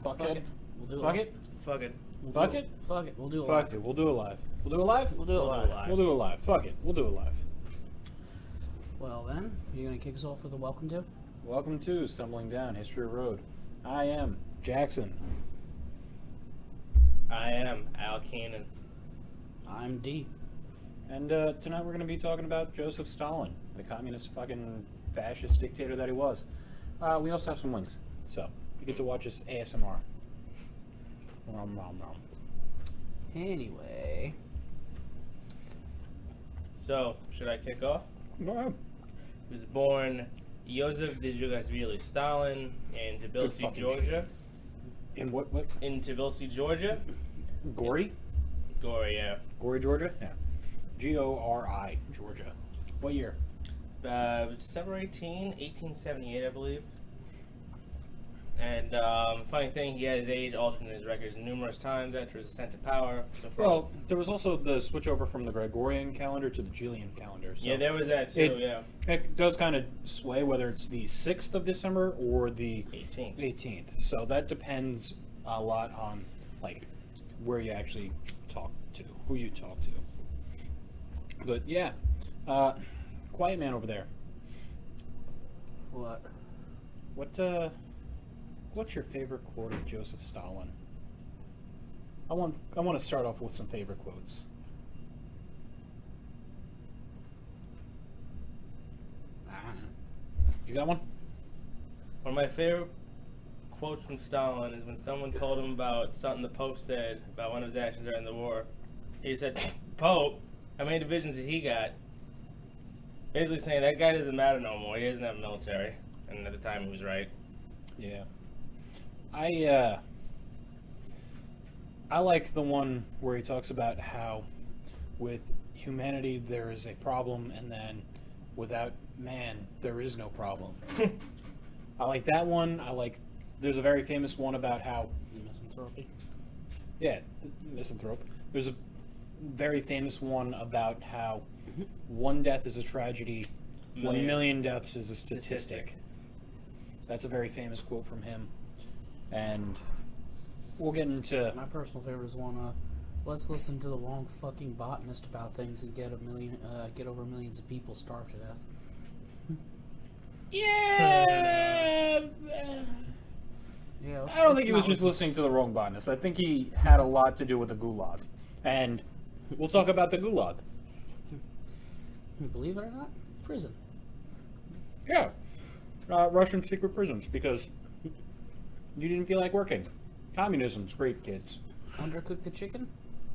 Fuck Fuck it. it. We'll do it. Fuck live. it. Fuck it. Fuck it. Fuck it. We'll do it. Fuck live. it. We'll do it live. We'll do it live. We'll do it live. We'll do it live. Fuck it. We'll do it live. Well then, you're gonna kick us off with a welcome to? Welcome to Stumbling Down History Road. I am Jackson. I am Al Keenan. I'm D. And tonight we're going to be talking about Joseph Stalin, the communist fucking fascist dictator that he was. We also have some links, so you get to watch us ASMR. Nom, nom, nom. Anyway, So, should I kick off? Go ahead. He was born Joseph Djugashvili Stalin in Tbilisi, fucking Georgia. In what? In Tbilisi, Georgia. Gori? Gori, yeah. Gori, Georgia? Yeah. Gori, Georgia. What year? December 1878, I believe. And funny thing, he had his age altered in his records numerous times after his ascent to power. So Well, there was also the switch over from the Gregorian calendar to the Julian calendar. So yeah, there was that too. It does kind of sway whether it's the 6th of December or the 18th. So that depends a lot on like where you actually talk to, who you talk to. But yeah, quiet man over there. what? What's your favorite quote of Joseph Stalin? I want to start off with some favorite quotes. I don't know. You got one? One of my favorite quotes from Stalin is when someone told him about something the Pope said about one of his actions during the war. He said, "Pope, how many divisions has he got?" Basically saying that guy doesn't matter no more. He doesn't have military. And at the time, he was right. Yeah. I like the one where he talks about how with humanity there is a problem, and then without man there is no problem. I like that one. There's a very famous one about how Misanthropy. misanthrope. There's a very famous one about how one death is a tragedy, 1 million deaths is a statistic. That's a very famous quote from him. And we'll get into... My personal favorite is one. Let's listen to the wrong fucking botanist about things and get over millions of people starved to death. Yeah! Yeah. I don't think he was just listening to the wrong botanist. I think he had a lot to do with the Gulag. And we'll talk about the Gulag. Believe it or not, prison. Yeah. Russian secret prisons, because you didn't feel like working. Communism's great, kids. Undercook the chicken,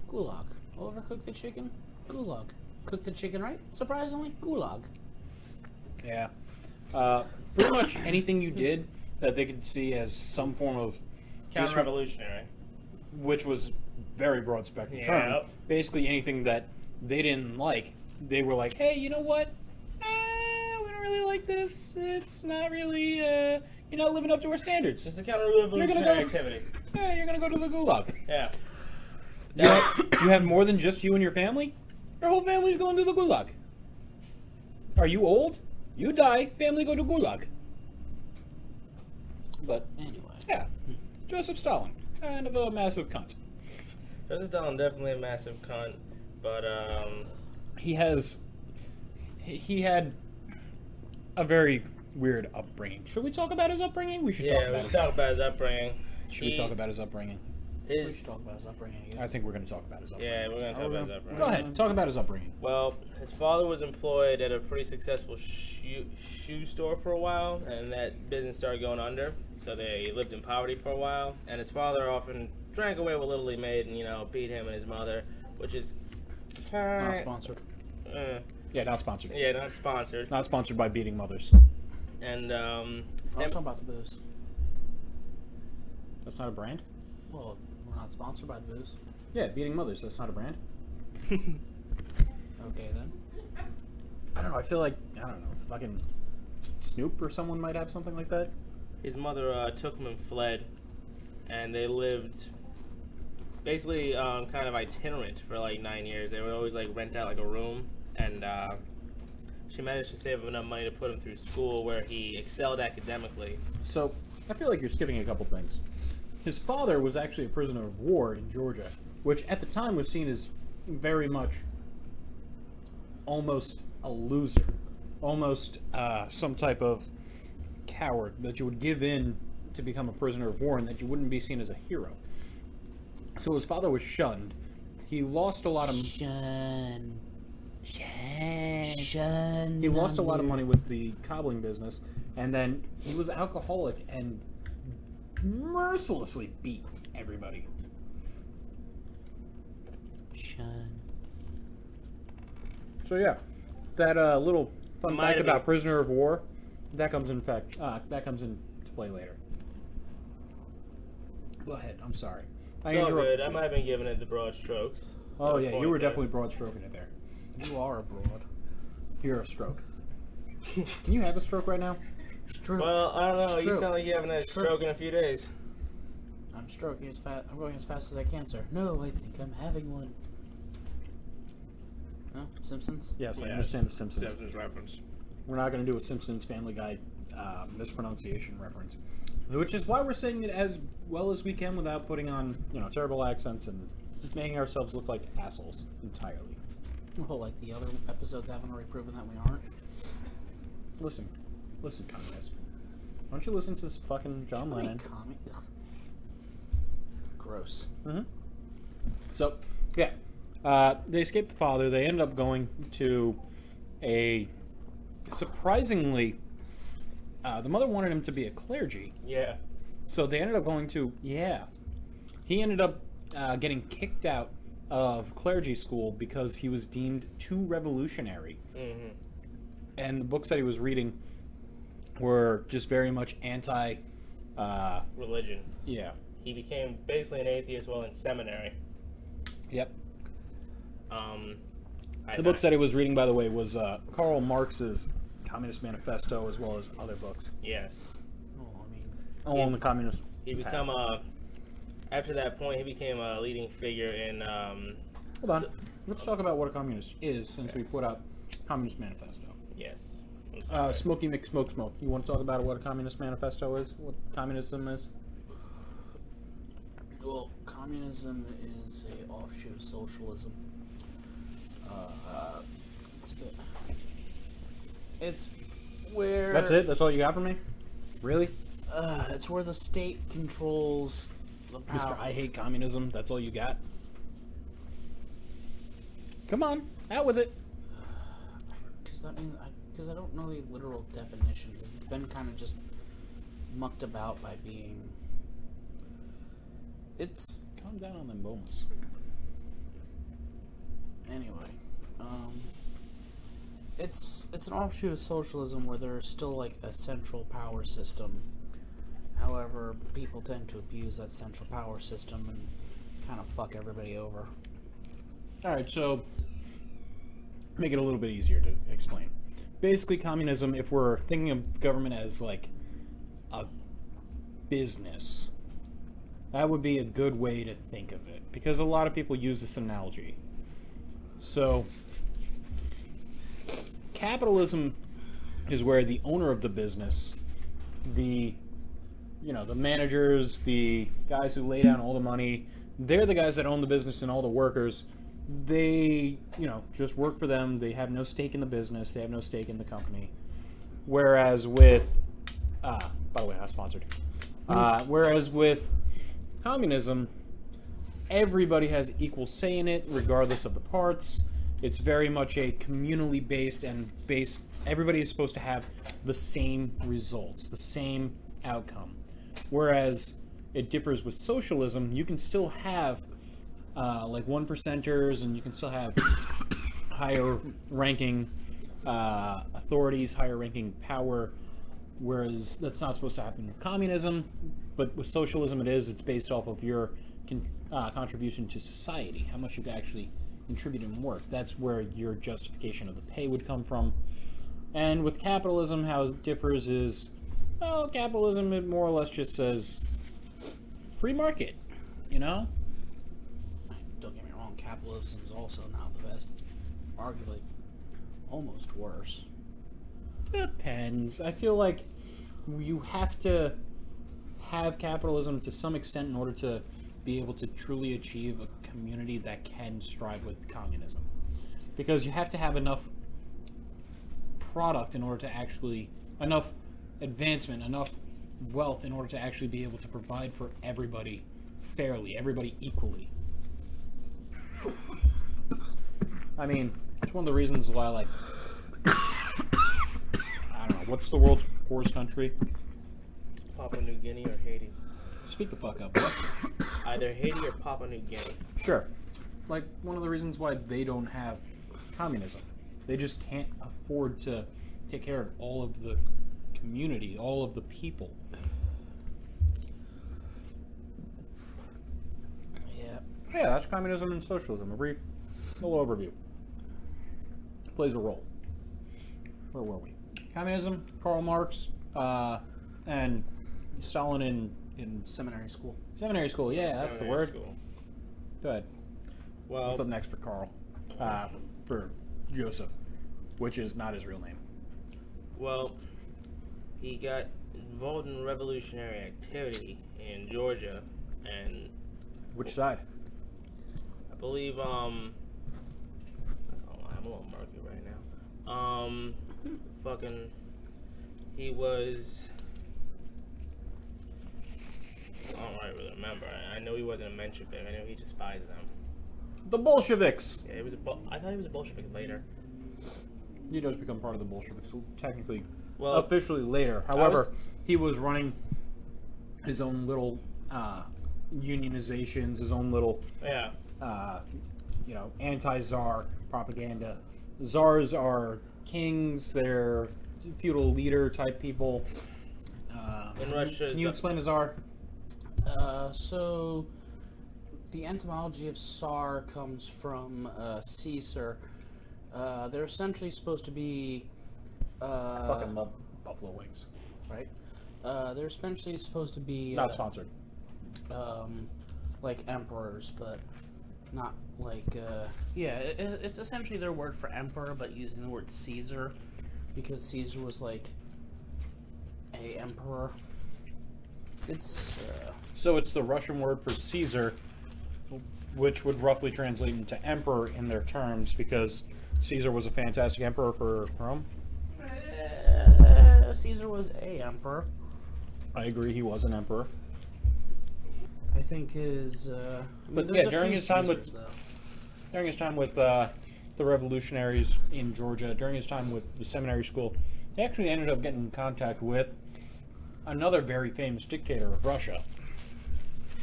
gulag. Overcook the chicken, gulag. Cook the chicken right, surprisingly, gulag. Yeah. Pretty much anything you did that they could see as some form of Counter-revolutionary. which was very broad spectrum term. Yep. Basically anything that they didn't like, they were like, hey, you know what? We don't really like this. It's not really, you're not living up to our standards. It's a counter-revolutionary activity. Yeah, you're gonna go to the Gulag. Yeah. You have more than just you and your family? Your whole family's going to the Gulag. Are you old? You die, family go to Gulag. But, Anyway. yeah. Joseph Stalin. Kind of a massive cunt. Joseph Stalin definitely a massive cunt, but He had a very weird upbringing. Should we talk about his upbringing? We should talk yeah, about we should talk about his upbringing. Should we talk about his upbringing? We should talk about his upbringing, I guess. I think we're going to talk about his upbringing. Yeah, we're gonna talk about his upbringing. Go ahead. Talk about his upbringing. Well, his father was employed at a pretty successful shoe store for a while, and that business started going under. So they lived in poverty for a while, and his father often drank away what little he made, and beat him and his mother, which is Not sponsored. Yeah, not sponsored. Yeah, not sponsored. Not sponsored by beating mothers. And I was talking about the booze. That's not a brand? Well, we're not sponsored by the booze. Yeah, beating mothers. That's not a brand. Okay, then. I don't know. I feel like, fucking Snoop or someone might have something like that. his mother took him and fled, and they lived basically kind of itinerant for like 9 years. They would always like rent out like a room, and she managed to save him enough money to put him through school where he excelled academically. So, I feel like you're skipping a couple things. his father was actually a prisoner of war in Georgia, which at the time was seen as very much almost a loser, almost some type of coward that you would give in to become a prisoner of war and that you wouldn't be seen as a hero. So his father was shunned. He lost a lot of He lost a lot of money with the cobbling business, and then he was alcoholic and mercilessly beat everybody. So yeah, that little fun fact about prisoner of war, that comes into play later. Go ahead. I'm sorry. It's all good. I might have been giving it the broad strokes. Oh yeah, you were definitely broad stroking it there. You are a broad. You're a stroke. Can you have a stroke right now? Stroke. Well, I don't know. Stroke. You sound like you haven't had a stroke in a few days. I'm stroking as fast. I'm going as fast as I can, sir. No, I think I'm having one. No, Simpsons. Yes, I understand the Simpsons. Simpsons reference. We're not going to do a Simpsons Family Guy mispronunciation reference, which is why we're saying it as well as we can without putting on, terrible accents and just making ourselves look like assholes entirely. Well, like the other episodes haven't already proven that we aren't. Listen, communist. Why don't you listen to this fucking John Lennon? Gross. Mm-hmm. So, yeah. They escaped the father. They ended up going to a surprisingly... the mother wanted him to be a clergy. Yeah. So they ended up going to... Yeah. He ended up getting kicked out of clergy school because he was deemed too revolutionary. Mm-hmm. And the books that he was reading were just very much anti... religion. Yeah. He became basically an atheist while in seminary. Yep. The books that he was reading, by the way, was Karl Marx's Communist Manifesto, as well as other books. Yes. Along the communist. He became after that point, he became a leading figure in. Hold on. Let's talk about what a communist is, since we put out Communist Manifesto. Yes. Smokey McSmoke Smoke. You want to talk about what a Communist Manifesto is? What communism is? Well, communism is a offshoot of socialism. It's where... That's it? That's all you got for me? Really? It's where the state controls the power. Mr. I hate communism. That's all you got? Come on. Out with it. Because I don't know the literal definition. Because it's been kind of just mucked about by being... It's... Calm down on them bones. Anyway, it's an offshoot of socialism where there's still like a central power system. However, people tend to abuse that central power system and kind of fuck everybody over. All right, so make it a little bit easier to explain. Basically, communism, if we're thinking of government as like a business, that would be a good way to think of it, because a lot of people use this analogy. So, capitalism is where the owner of the business, the managers, the guys who lay down all the money, they're the guys that own the business, and all the workers, they, just work for them. They have no stake in the business. They have no stake in the company. Whereas with, by the way, not sponsored. Whereas with communism, everybody has equal say in it, regardless of the parts. It's very much a communally based everybody is supposed to have the same results, the same outcome. Whereas it differs with socialism, you can still have like 1%ers, and you can still have higher ranking authorities, higher ranking power, whereas that's not supposed to happen with communism. But with socialism, it's based off of your contribution to society, how much you can actually contribute in work. That's where your justification of the pay would come from. And with capitalism, how it differs is, well, capitalism, it more or less just says free market, Don't get me wrong, capitalism is also not the best. It's arguably almost worse. Depends. I feel like you have to have capitalism to some extent in order to be able to truly achieve a community that can strive with communism. Because you have to have enough product in order to actually, enough advancement, enough wealth in order to actually be able to provide for everybody fairly, everybody equally. I mean, it's one of the reasons why, like, I don't know, what's the world's poorest country? Papua New Guinea or Haiti? Speak the fuck up. What? Either Haiti or Papua New Guinea. Sure. Like, one of the reasons why they don't have communism. They just can't afford to take care of all of the community, all of the people. Yeah. Yeah, that's communism and socialism. A brief little overview. Plays a role. Where were we? Communism, Karl Marx, and Stalin in Seminary school. seminary school. Yeah, that's the Seminary word. school. Go ahead. Well, What's up next for Carl? For Joseph, which is not his real name. well, he got involved in revolutionary activity in Georgia, and Which side? I believe I'm a little murky right now. Fucking, he was. I don't really remember. I know he wasn't a Menshevik. I know he despised them. The Bolsheviks. Yeah, he was I thought he was a Bolshevik later. He does become part of the Bolsheviks, so technically, Well, officially later. However, he was running his own little unionizations, his own little, yeah. anti-czar propaganda. Czars are kings; they're feudal leader type people. In Russia, Can you explain a czar? So the etymology of Tsar comes from Caesar. They're essentially supposed to be. I fucking love buffalo wings. Right. They're essentially supposed to be Not sponsored. like emperors, but not like it's essentially their word for emperor, but using the word Caesar because Caesar was like a emperor. It's So it's the Russian word for Caesar, which would roughly translate into emperor in their terms, because Caesar was a fantastic emperor for Rome. Caesar was a emperor. I agree, he was an emperor. I think his. But there's yeah, a during few his time with- Caesars, though. During his time with the revolutionaries in Georgia, during his time with the seminary school, he actually ended up getting in contact with another very famous dictator of Russia.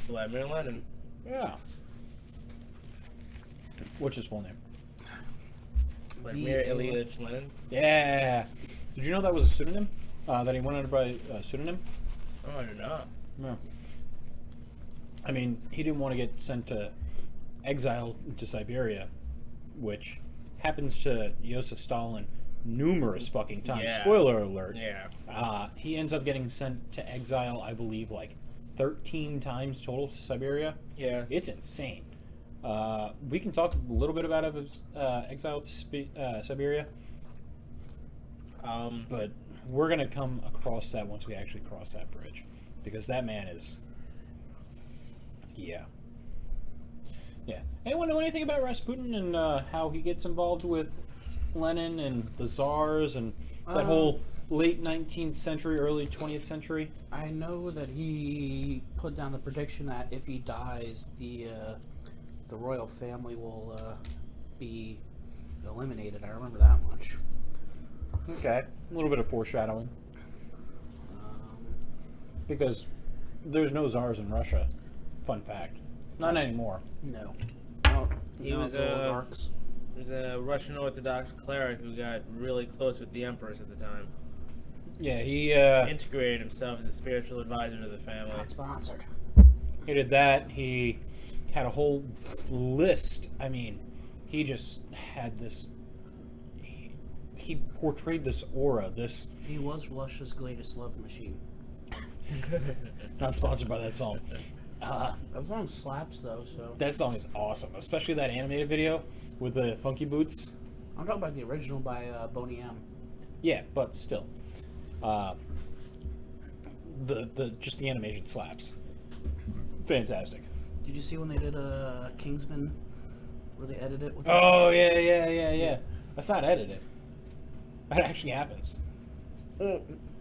Vladimir Lenin. Yeah. What's his full name? Vladimir Ilyich Lenin. Yeah. Did you know that was a pseudonym? That he went under by a pseudonym? Oh, I did not. No. I mean, he didn't want to get sent to exile to Siberia, which happens to Joseph Stalin numerous fucking times. Yeah. Spoiler alert. Yeah. He ends up getting sent to exile, I believe, like 13 times total to Siberia. Yeah. It's insane. We can talk a little bit about his exile to Siberia, but we're going to come across that once we actually cross that bridge, because that man is... Yeah. Yeah. Anyone know anything about Rasputin and how he gets involved with Lenin and the Tsars and that whole late 19th century, early 20th century? I know that he put down the prediction that if he dies, the royal family will be eliminated. I remember that much. Okay. A little bit of foreshadowing. Because there's no Tsars in Russia. Fun fact. Not anymore. No. He No, was it's oligarchs. He was a Russian Orthodox cleric who got really close with the emperors at the time. Yeah, he Integrated himself as a spiritual advisor to the family. Not sponsored. he did that. He had a whole list. I mean, he just had this... He portrayed this aura, this... He was Russia's greatest love machine. Not sponsored by that song. That song slaps though, so. That song is awesome, especially that animated video with the funky boots. I'm talking about the original by Boney M. Yeah, but still. the just the animation slaps. Fantastic. Did you see when they did Kingsman, where they edited it? With Oh yeah. That's not edited. That actually happens.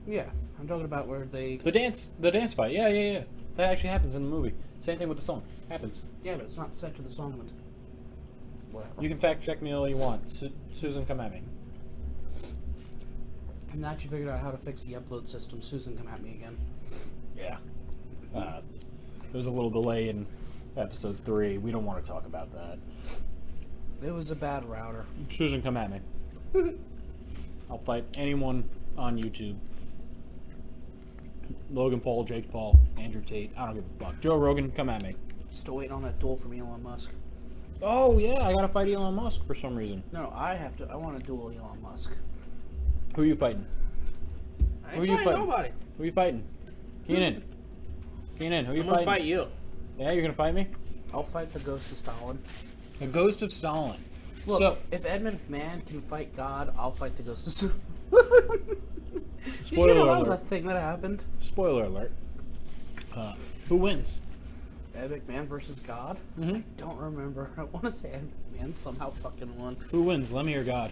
Yeah, I'm talking about where they. The dance fight. Yeah. That actually happens in the movie. Same thing with the song. Happens. Yeah, but it's not set to the song. Whatever. You can fact check me all you want. Susan, come at me. And now that you figured out how to fix the upload system, Susan, come at me again. Yeah. There was a little delay in episode 3. We don't want to talk about that. It was a bad router. Susan, come at me. I'll fight anyone on YouTube. Logan Paul, Jake Paul, Andrew Tate. I don't give a fuck. Joe Rogan, come at me. Still waiting on that duel from Elon Musk. Oh yeah, I gotta fight Elon Musk for some reason. No, I have to. I want to duel Elon Musk. Who are you fighting? Who are you fighting? Nobody. Who are you fighting? Keenan, who are you I'm fighting? gonna fight you. Yeah, you're gonna fight me? I'll fight the ghost of Stalin. The ghost of Stalin. Look, So, if Edmund McMahon can fight God, I'll fight the ghost of Stalin. Did you spoiler know that was a alert. thing that happened? Spoiler alert. Who wins? Ed McMahon versus God? Mhm. I don't remember. I want to say Ed McMahon somehow fucking won. Who wins, Lemmy or God?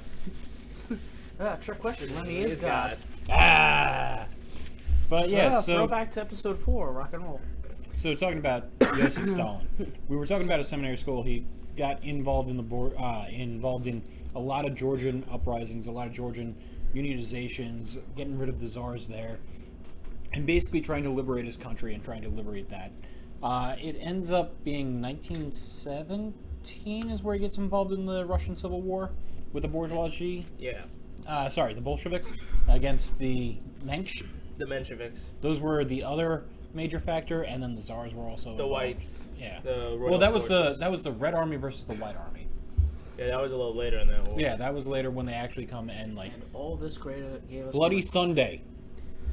Trick question. Lemmy is God. Ah! But yeah, so throwback to episode 4, rock and roll. So talking about Joseph Stalin, we were talking about a seminary school. He got involved in involved in a lot of Georgian uprisings, a lot of Georgian unionizations, getting rid of the czars there, and basically trying to liberate his country and trying to liberate that. It ends up being 1917 is where he gets involved in the Russian Civil War with the bourgeoisie. Yeah. The Bolsheviks against the Mensch. The Mensheviks. Those were the other major factor, and then the czars were also The involved. whites. Yeah. The Well, that was forces. the Red Army versus the White Army. Yeah, that was a little later in that war. Yeah, that was later when they actually come and like And all this gave us Bloody Sunday.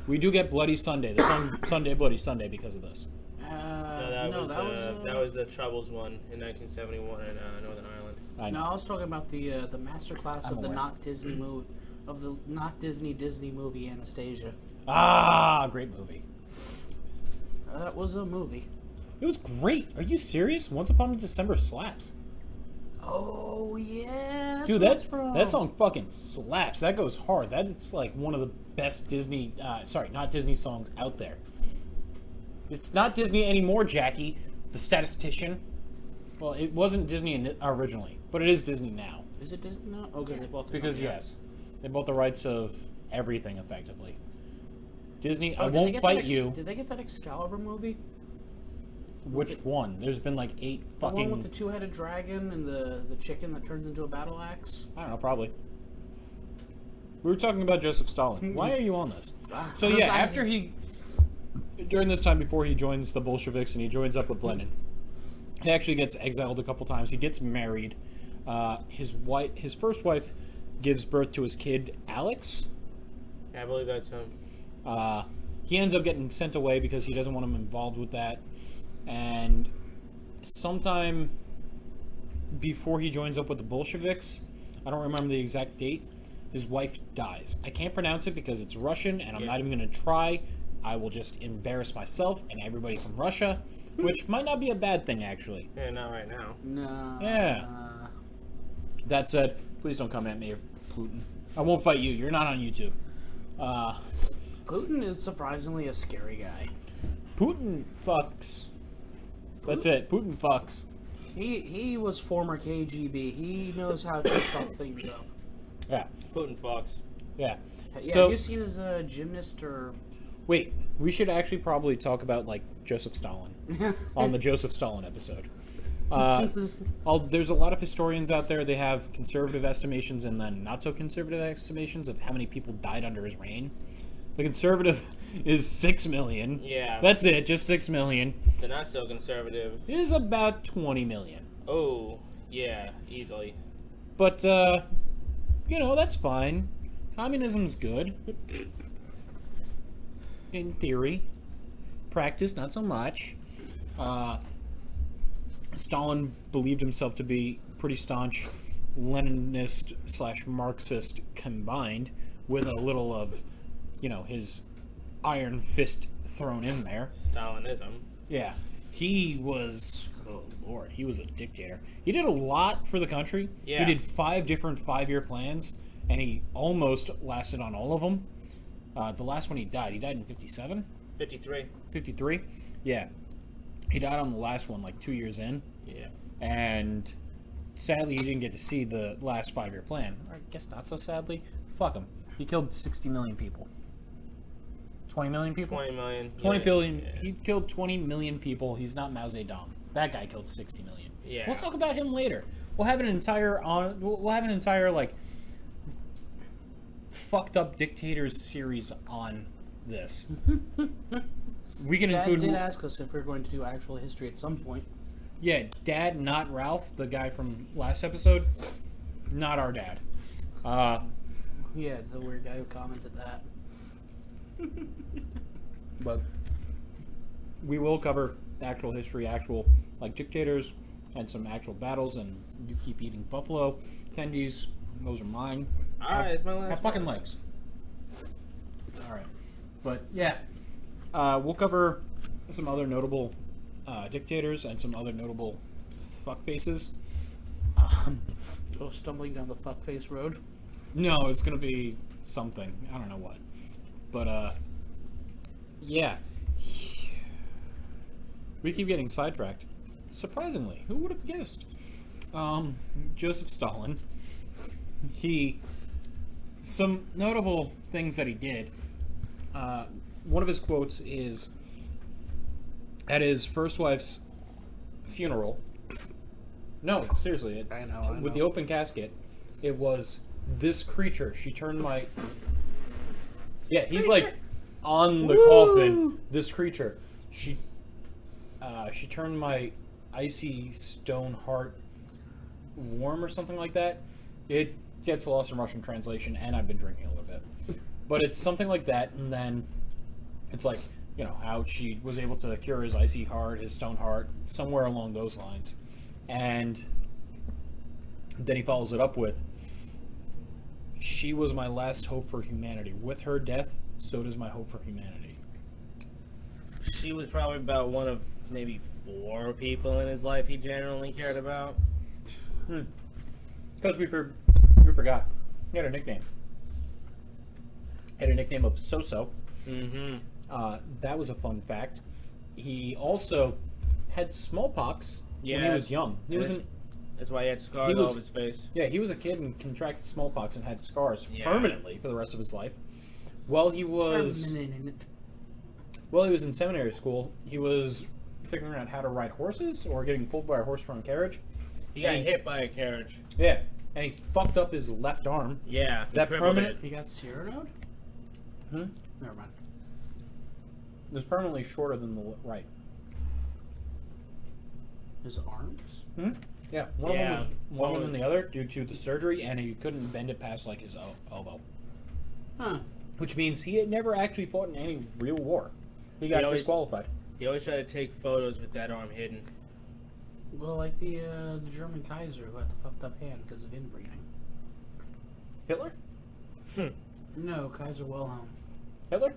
We do get Bloody Sunday. The song Sunday Bloody Sunday because of this. That was the Troubles one in 1971 in Northern Ireland. I know. No, I was talking about the master class I'm of the aware. not Disney movie Disney movie Anastasia. Ah, great movie. That was a movie. It was great. Are you serious? Once Upon a December slaps. Oh yeah, that's Dude, where it's from. that song fucking slaps. That goes hard. That's like one of the best Disney, not Disney songs out there. It's not Disney anymore, Jackie, the statistician. Well, it wasn't Disney originally, but it is Disney now. Is it Disney now? Oh, because they bought the Because company. yes, they bought the rights of everything effectively. Disney, Oh, I did they won't get fight that you. Did they get that Excalibur movie? Which one? There's been like 8 The fucking. one with the two-headed dragon and the chicken that turns into a battle axe. I don't know, probably. We were talking about Joseph Stalin. Why are you on this? So Because yeah, I- during this time before he joins the Bolsheviks and he joins up with Lenin, he actually gets exiled a couple times. He gets married. His first wife gives birth to his kid Alex. Yeah, I believe that's him. He ends up getting sent away because he doesn't want him involved with that. And sometime before he joins up with the Bolsheviks, I don't remember the exact date, his wife dies. I can't pronounce it because it's Russian, and I'm not even going to try. I will just embarrass myself and everybody from Russia, which might not be a bad thing, actually. Yeah, not right now. No. Yeah. That said, please don't come at me, Putin. I won't fight you. You're not on YouTube. Putin is surprisingly a scary guy. Putin fucks. That's it. Putin fucks. He was former KGB. He knows how to fuck things up. Yeah. Putin Fox. Yeah. Yeah, So- have you seen his gymnast or? Wait, we should actually probably talk about like Joseph Stalin on the Joseph Stalin episode. There's a lot of historians out there. They have conservative estimations and then not so conservative estimations of how many people died under his reign. The conservative is 6 million. Yeah. That's it, just 6 million. The not so conservative. It is about 20 million. Oh, yeah, easily. But, that's fine. Communism's good. In theory. Practice, not so much. Stalin believed himself to be pretty staunch Leninist / Marxist combined with a little of, his iron fist thrown in there. Stalinism. Yeah. He was, oh Lord, he was a dictator. He did a lot for the country. Yeah. He did 5 different 5-year plans, and he almost lasted on all of them. The last one he died in 57? 53. 53? Yeah. He died on the last one, like 2 years in. Yeah. And sadly, he didn't get to see the last 5-year plan. Or I guess not so sadly. Fuck him. He killed 60 million people. 20 million people? 20 million. 20 yeah. billion. Yeah. He killed 20 million people. He's not Mao Zedong. That guy killed 60 million. Yeah. We'll talk about him later. We'll have an entire like fucked up dictators series on this. We can Dad include. did ask us if we are going to do actual history at some point. Yeah, Dad, not Ralph, the guy from last episode. Not our dad. Yeah, the weird guy who commented that. But we will cover actual history, actual like dictators, and some actual battles. And you keep eating buffalo candies; those are mine. All right, it's my last Have fucking one. legs. All right, but yeah, we'll cover some other notable dictators and some other notable fuckfaces. Go stumbling down the fuckface road. No, it's gonna be something. I don't know what. But yeah. We keep getting sidetracked. Surprisingly, who would have guessed? Joseph Stalin. Some notable things that he did. One of his quotes is at his first wife's funeral. No, seriously. I know. With the open casket, it was, "This creature, she turned my..." Yeah, he's like on the coffin. "This creature, she turned my icy stone heart warm," or something like that. It gets lost in Russian translation, and I've been drinking a little bit. But it's something like that, and then it's like, you know, how she was able to cure his icy heart, his stone heart, somewhere along those lines. And then he follows it up with, "She was my last hope for humanity. With her death, so does my hope for humanity." She was probably about one of maybe 4 people in his life he generally cared about. Because we forgot. He had a nickname. He had a nickname of So-So. Mm-hmm. That was a fun fact. He also had smallpox when he was young. That's why he had scars all over his face. Yeah, he was a kid and contracted smallpox and had scars Yeah. permanently for the rest of his life. While he was in seminary school, he was figuring out how to ride horses or getting pulled by a horse-drawn carriage. He got hit by a carriage. Yeah, and he fucked up his left arm. Yeah. That permanent. He got Cyranoid? Never mind. It was permanently shorter than the right. His arms? Yeah, one of them was longer than the other due to the surgery, and he couldn't bend it past like his elbow. Huh. Which means he had never actually fought in any real war. He got disqualified. He always tried to take photos with that arm hidden. Well, like the German Kaiser who had the fucked up hand because of inbreeding. Hitler? No, Kaiser Wilhelm. Hitler?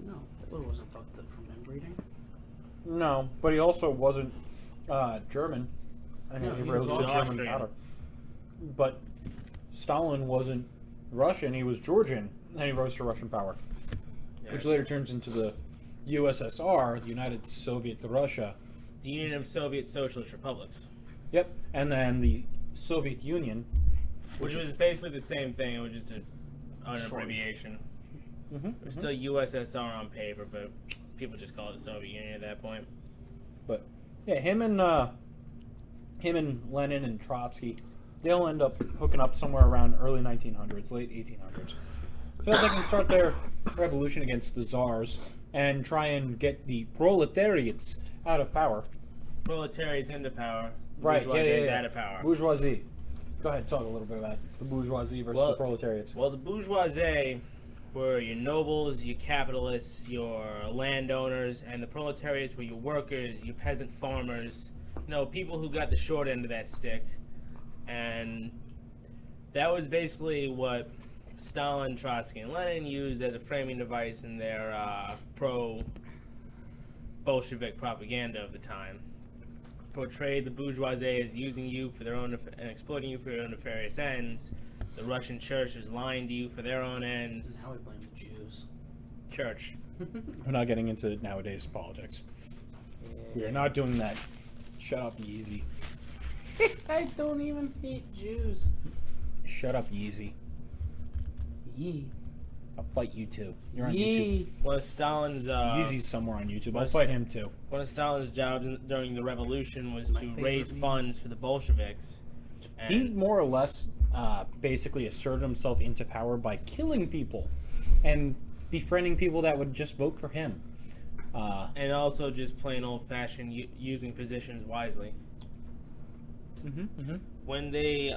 No, Hitler wasn't fucked up from inbreeding. No, but he also wasn't German. I mean, No, he he rose was to German Austrian. power. But Stalin wasn't Russian, he was Georgian, and he rose to Russian power. Yes. Which later turns into the USSR, the United Soviet Russia. The Union of Soviet Socialist Republics. Yep, and then the Soviet Union. Which was basically the same thing, it was just an abbreviation. It was still USSR on paper, but people just call it the Soviet Union at that point. But yeah, him and Lenin and Trotsky, they'll end up hooking up somewhere around early 1900s, late 1800s. So that they can start their revolution against the czars and try and get the proletariats out of power. Proletariats into power. Right, Bourgeoisie out of power. Bourgeoisie. Go ahead, talk a little bit about the bourgeoisie versus the proletariats. Well, the bourgeoisie were your nobles, your capitalists, your landowners, and the proletariats were your workers, your peasant farmers, you know, people who got the short end of that stick. And that was basically what Stalin, Trotsky, and Lenin used as a framing device in their pro-Bolshevik propaganda of the time. Portrayed the bourgeoisie as using you for their own and exploiting you for your own nefarious ends. The Russian church is lying to you for their own ends. Now we blame the Jews. Church. We're not getting into nowadays politics. We are not doing that. Shut up, Yeezy. I don't even hate Jews. Shut up, Yeezy. Yee. I'll fight you too. You're on Yee. One of Stalin's Yeezy's somewhere on YouTube. I'll fight him too. one of Stalin's jobs during the revolution was My to favorite raise meme. funds for the Bolsheviks. And He more or less basically asserted himself into power by killing people and befriending people that would just vote for him. and also just plain old-fashioned using positions wisely. When they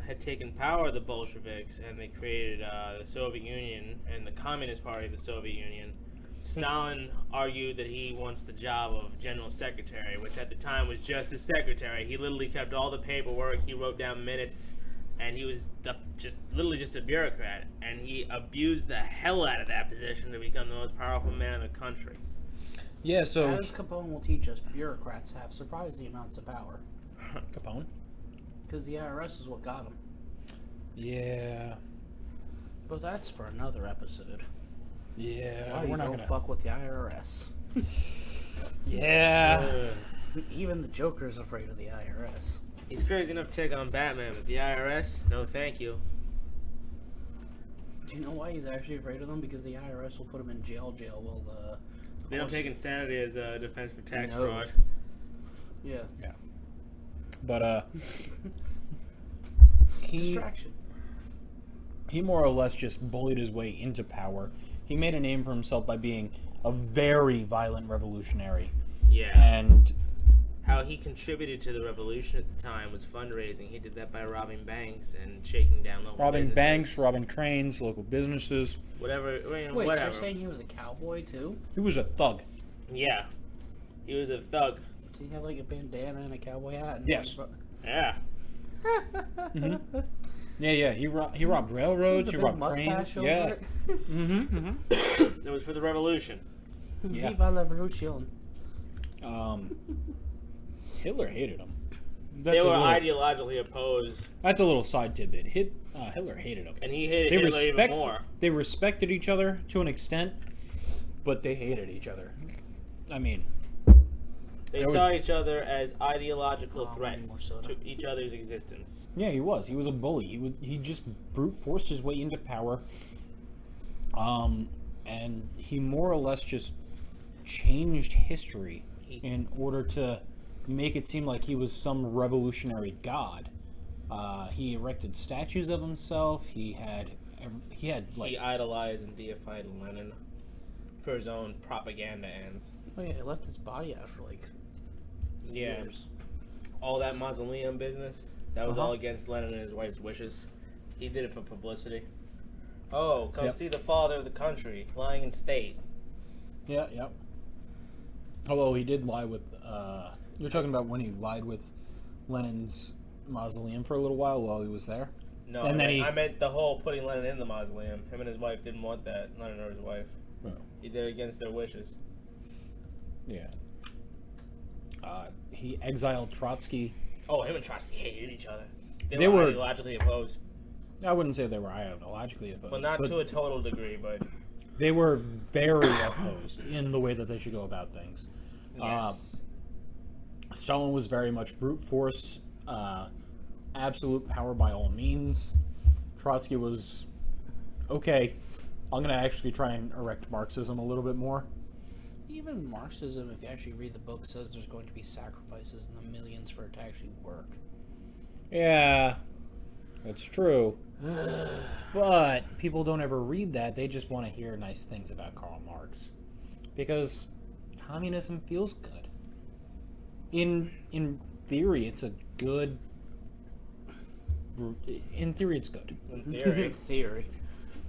had taken power, the Bolsheviks, and they created the Soviet Union and the Communist Party of the Soviet Union, Stalin argued that he wants the job of General Secretary, which at the time was just a secretary. He literally kept all the paperwork, he wrote down minutes, and he was literally just a bureaucrat. And he abused the hell out of that position to become the most powerful man in the country. Yeah, so As Capone will teach us, bureaucrats have surprising amounts of power. Capone. Because the IRS is what got him. Yeah, But that's for another episode. yeah. Why you we're not don't gonna. fuck with the IRS. Yeah. Even the Joker's afraid of the IRS. He's crazy enough to take on Batman, but the IRS, no thank you. Do you know why he's actually afraid of them? Because the IRS will put him in jail while the... They don't take insanity as a defense for tax No. fraud. Yeah. But Distraction. he more or less just bullied his way into power. He made a name for himself by being a very violent revolutionary, Yeah. and How he contributed to the revolution at the time was fundraising. He did that by robbing banks and shaking down local robbing businesses. banks, robbing trains, local businesses. Whatever. Wait, whatever. you're saying he was a cowboy too? He was a thug. Yeah. He was a thug. Did he have like a bandana and a cowboy hat? And Yes. Yeah. Yeah. He robbed railroads. The He big robbed mustache trains. over Yeah. it. It was for the revolution. Yeah. Viva la revolution. Hitler hated him. They were little, ideologically opposed, that's a little side tidbit. Hitler hated him. and he hated They Hitler even more. They respected each other to an extent, but they hated each other. I mean, They There saw each other as ideological Oh, threats more soda. to each other's existence. yeah, he was. He was a bully. He just brute forced his way into power. And he more or less just changed history in order to make it seem like he was some revolutionary god. He erected statues of himself. He had like He idolized and deified Lenin for his own propaganda ends. Oh yeah, he left his body out for like Yeah. years. All that mausoleum business, that was Uh-huh. all against Lenin and his wife's wishes. He did it for publicity. Oh, come Yep. see the father of the country lying in state. yeah. Although he did lie with you're talking about when he lied with Lenin's mausoleum for a little while he was there. No, And then I meant the whole putting Lenin in the mausoleum. Him and his wife didn't want that. Lenin or his wife. Oh. He did it against their wishes. Yeah. He exiled Trotsky. Oh, him and Trotsky hated each other. They They were- were ideologically opposed. I wouldn't say they were ideologically opposed. Well, not but to a total degree, but they were very opposed in the way that they should go about things. yes. Stalin was very much brute force, absolute power by all means. Trotsky was, okay, I'm going to actually try and erect Marxism a little bit more. Even Marxism, if you actually read the book, says there's going to be sacrifices in the millions for it to actually work. Yeah, that's true. But people don't ever read that. They just want to hear nice things about Karl Marx. Because communism feels good. In theory, it's a good... In theory, it's good. In theory. Theory.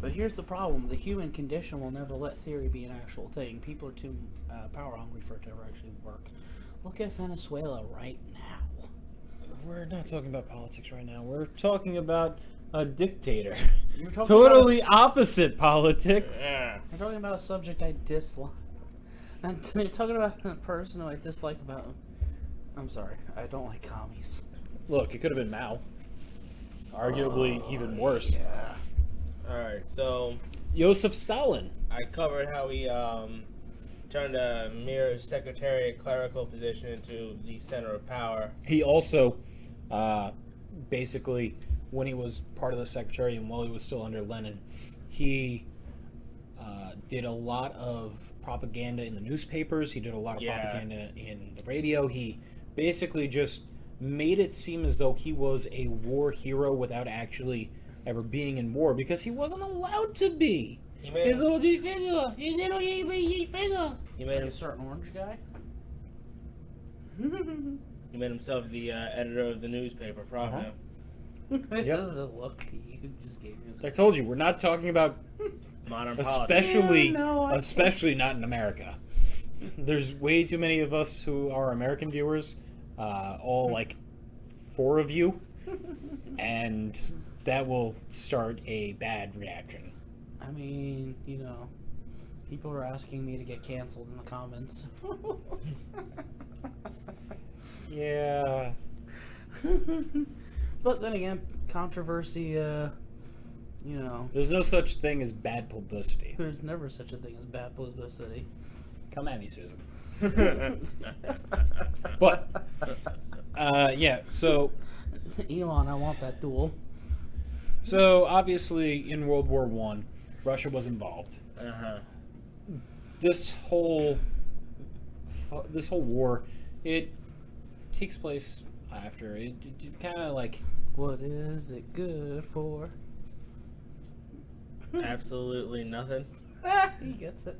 But here's the problem. The human condition will never let theory be an actual thing. People are too power hungry for it to ever actually work. Look at Venezuela right now. We're not talking about politics right now. We're talking about a dictator. You're talking Totally about opposite politics. Yeah. We're talking about a subject I dislike. And you're talking about a person who I dislike about. I'm sorry, I don't like commies. Look, it could have been Mao. Arguably even worse. Yeah. Alright, so Joseph Stalin. I covered how he turned a mere secretary clerical position into the center of power. He also, basically, when he was part of the secretary and while he was still under Lenin, he did a lot of propaganda in the newspapers. He did a lot of propaganda in the radio. He basically just made it seem as though he was a war hero without actually ever being in war because he wasn't allowed to be. He made Like a certain orange guy? he made himself the editor of the newspaper, Pravda. The look you just gave me. I told you, we're not talking about Modern politics. especially Yeah, no, I especially not in America. There's way too many of us who are American viewers, all like 4 of you, and that will start a bad reaction. I mean, you know, people are asking me to get canceled in the comments. Yeah. But then again, controversy, you know, There's no such thing as bad publicity. there's never such a thing as bad publicity. Come at me, Susan. But, yeah, so Elon, I want that duel. obviously in World War I, Russia was involved. Uh-huh. This whole war, it takes place after it kind of like What is it good for? Absolutely nothing. He gets it.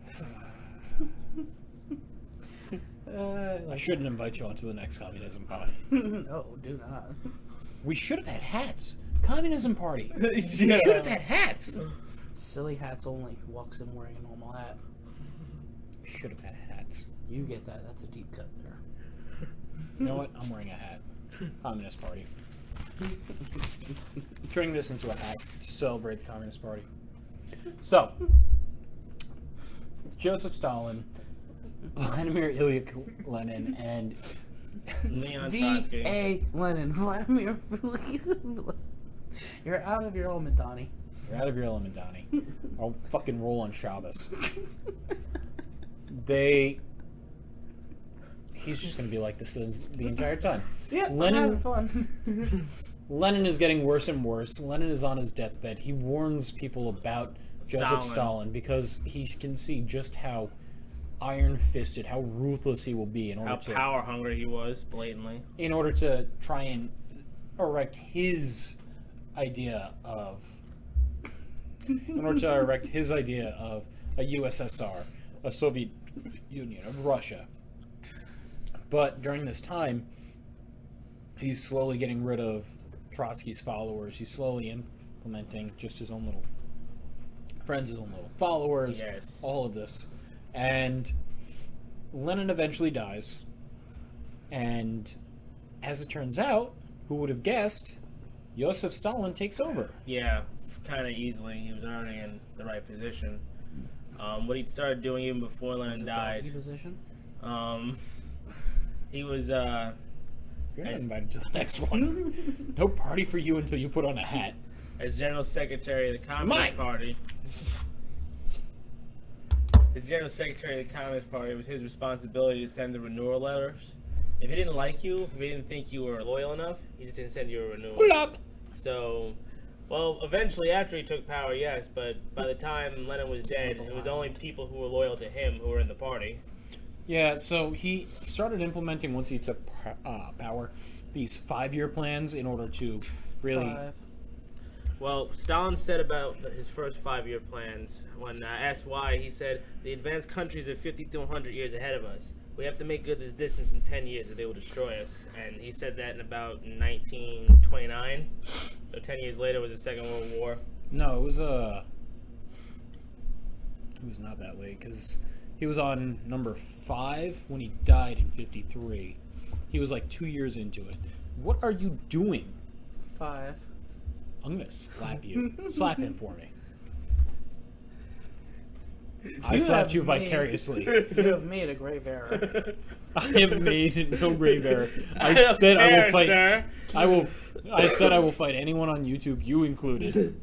I shouldn't invite you onto the next communism party. No, do not. We should have had hats. Communism party. We Yeah. should have had hats. Silly hats only. Walks in wearing a normal hat. We should have had hats. You get that. That's a deep cut there. You know what? I'm wearing a hat. Communist party. Turning this into a hat to celebrate the Communist Party. So, Joseph Stalin, Vladimir Ilyich Lenin, and Leon Trotsky. V.A. Lenin. Vladimir. You're out of your element, Donnie. you're out of your element, Donnie. I'll fucking roll on Shabbos. He's just going to be like this the entire time. Yeah, I'm Lenin- having fun. Lenin is getting worse and worse. Lenin is on his deathbed. He warns people about Joseph Stalin because he can see just how iron-fisted, how ruthless he will be in order How to power hungry he was, blatantly. try and erect his idea of a USSR, a Soviet Union, of Russia. But during this time, he's slowly getting rid of Trotsky's followers. He's slowly implementing just his own little friends, his own little followers, Yes. all of this. And Lenin eventually dies. And as it turns out, who would have guessed, Joseph Stalin takes over. Yeah, kind of easily. He was already in the right position. What he started doing even before Lenin The died, doggy position. he was You're not invited to the next one. No party for you until you put on a hat. as General Secretary of the Communist Mine. Party. As General Secretary of the Communist Party, it was his responsibility to send the renewal letters. If he didn't like you, if he didn't think you were loyal enough, he just didn't send you a renewal. Pull up. So, well, eventually after he took power, yes, but by the time Lenin was dead, it was only people who were loyal to him who were in the party. Yeah, so he started implementing, once he took power, these 5-year plans in order to really... 5. Well, Stalin said about his first 5-year plans, when asked why, he said, the advanced countries are 50 to 100 years ahead of us. We have to make good this distance in 10 years or they will destroy us. And he said that in about 1929. So 10 years later was the Second World War. No, it was not that late, because he was on number 5 when he died in 53. He was like 2 years into it. What are you doing? 5. I'm gonna slap you. Slap him for me. I You slapped have you made- vicariously. You have made a grave error. I have made no grave error. I don't said I care, will fight. sir. I said I will fight anyone on YouTube, you included.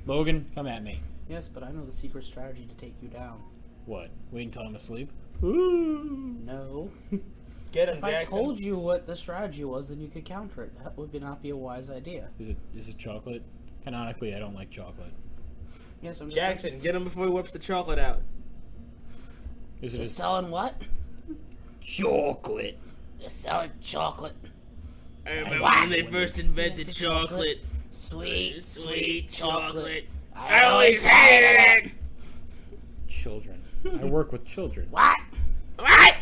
Logan, come at me. Yes, but I know the secret strategy to take you down. What? Wait until I'm asleep? Ooh. No. Get him, If I Jackson. told you what the strategy was, then you could counter it. That would not be a wise idea. Is it chocolate? Canonically, I don't like chocolate. Yes, I'm just Jackson, get him before he whips the chocolate out. Is it You're a selling what? chocolate? You're selling chocolate. I remember What? when they first invented The chocolate. Sweet, Sweet chocolate. I I always hated it. Children. I work with children. What? What?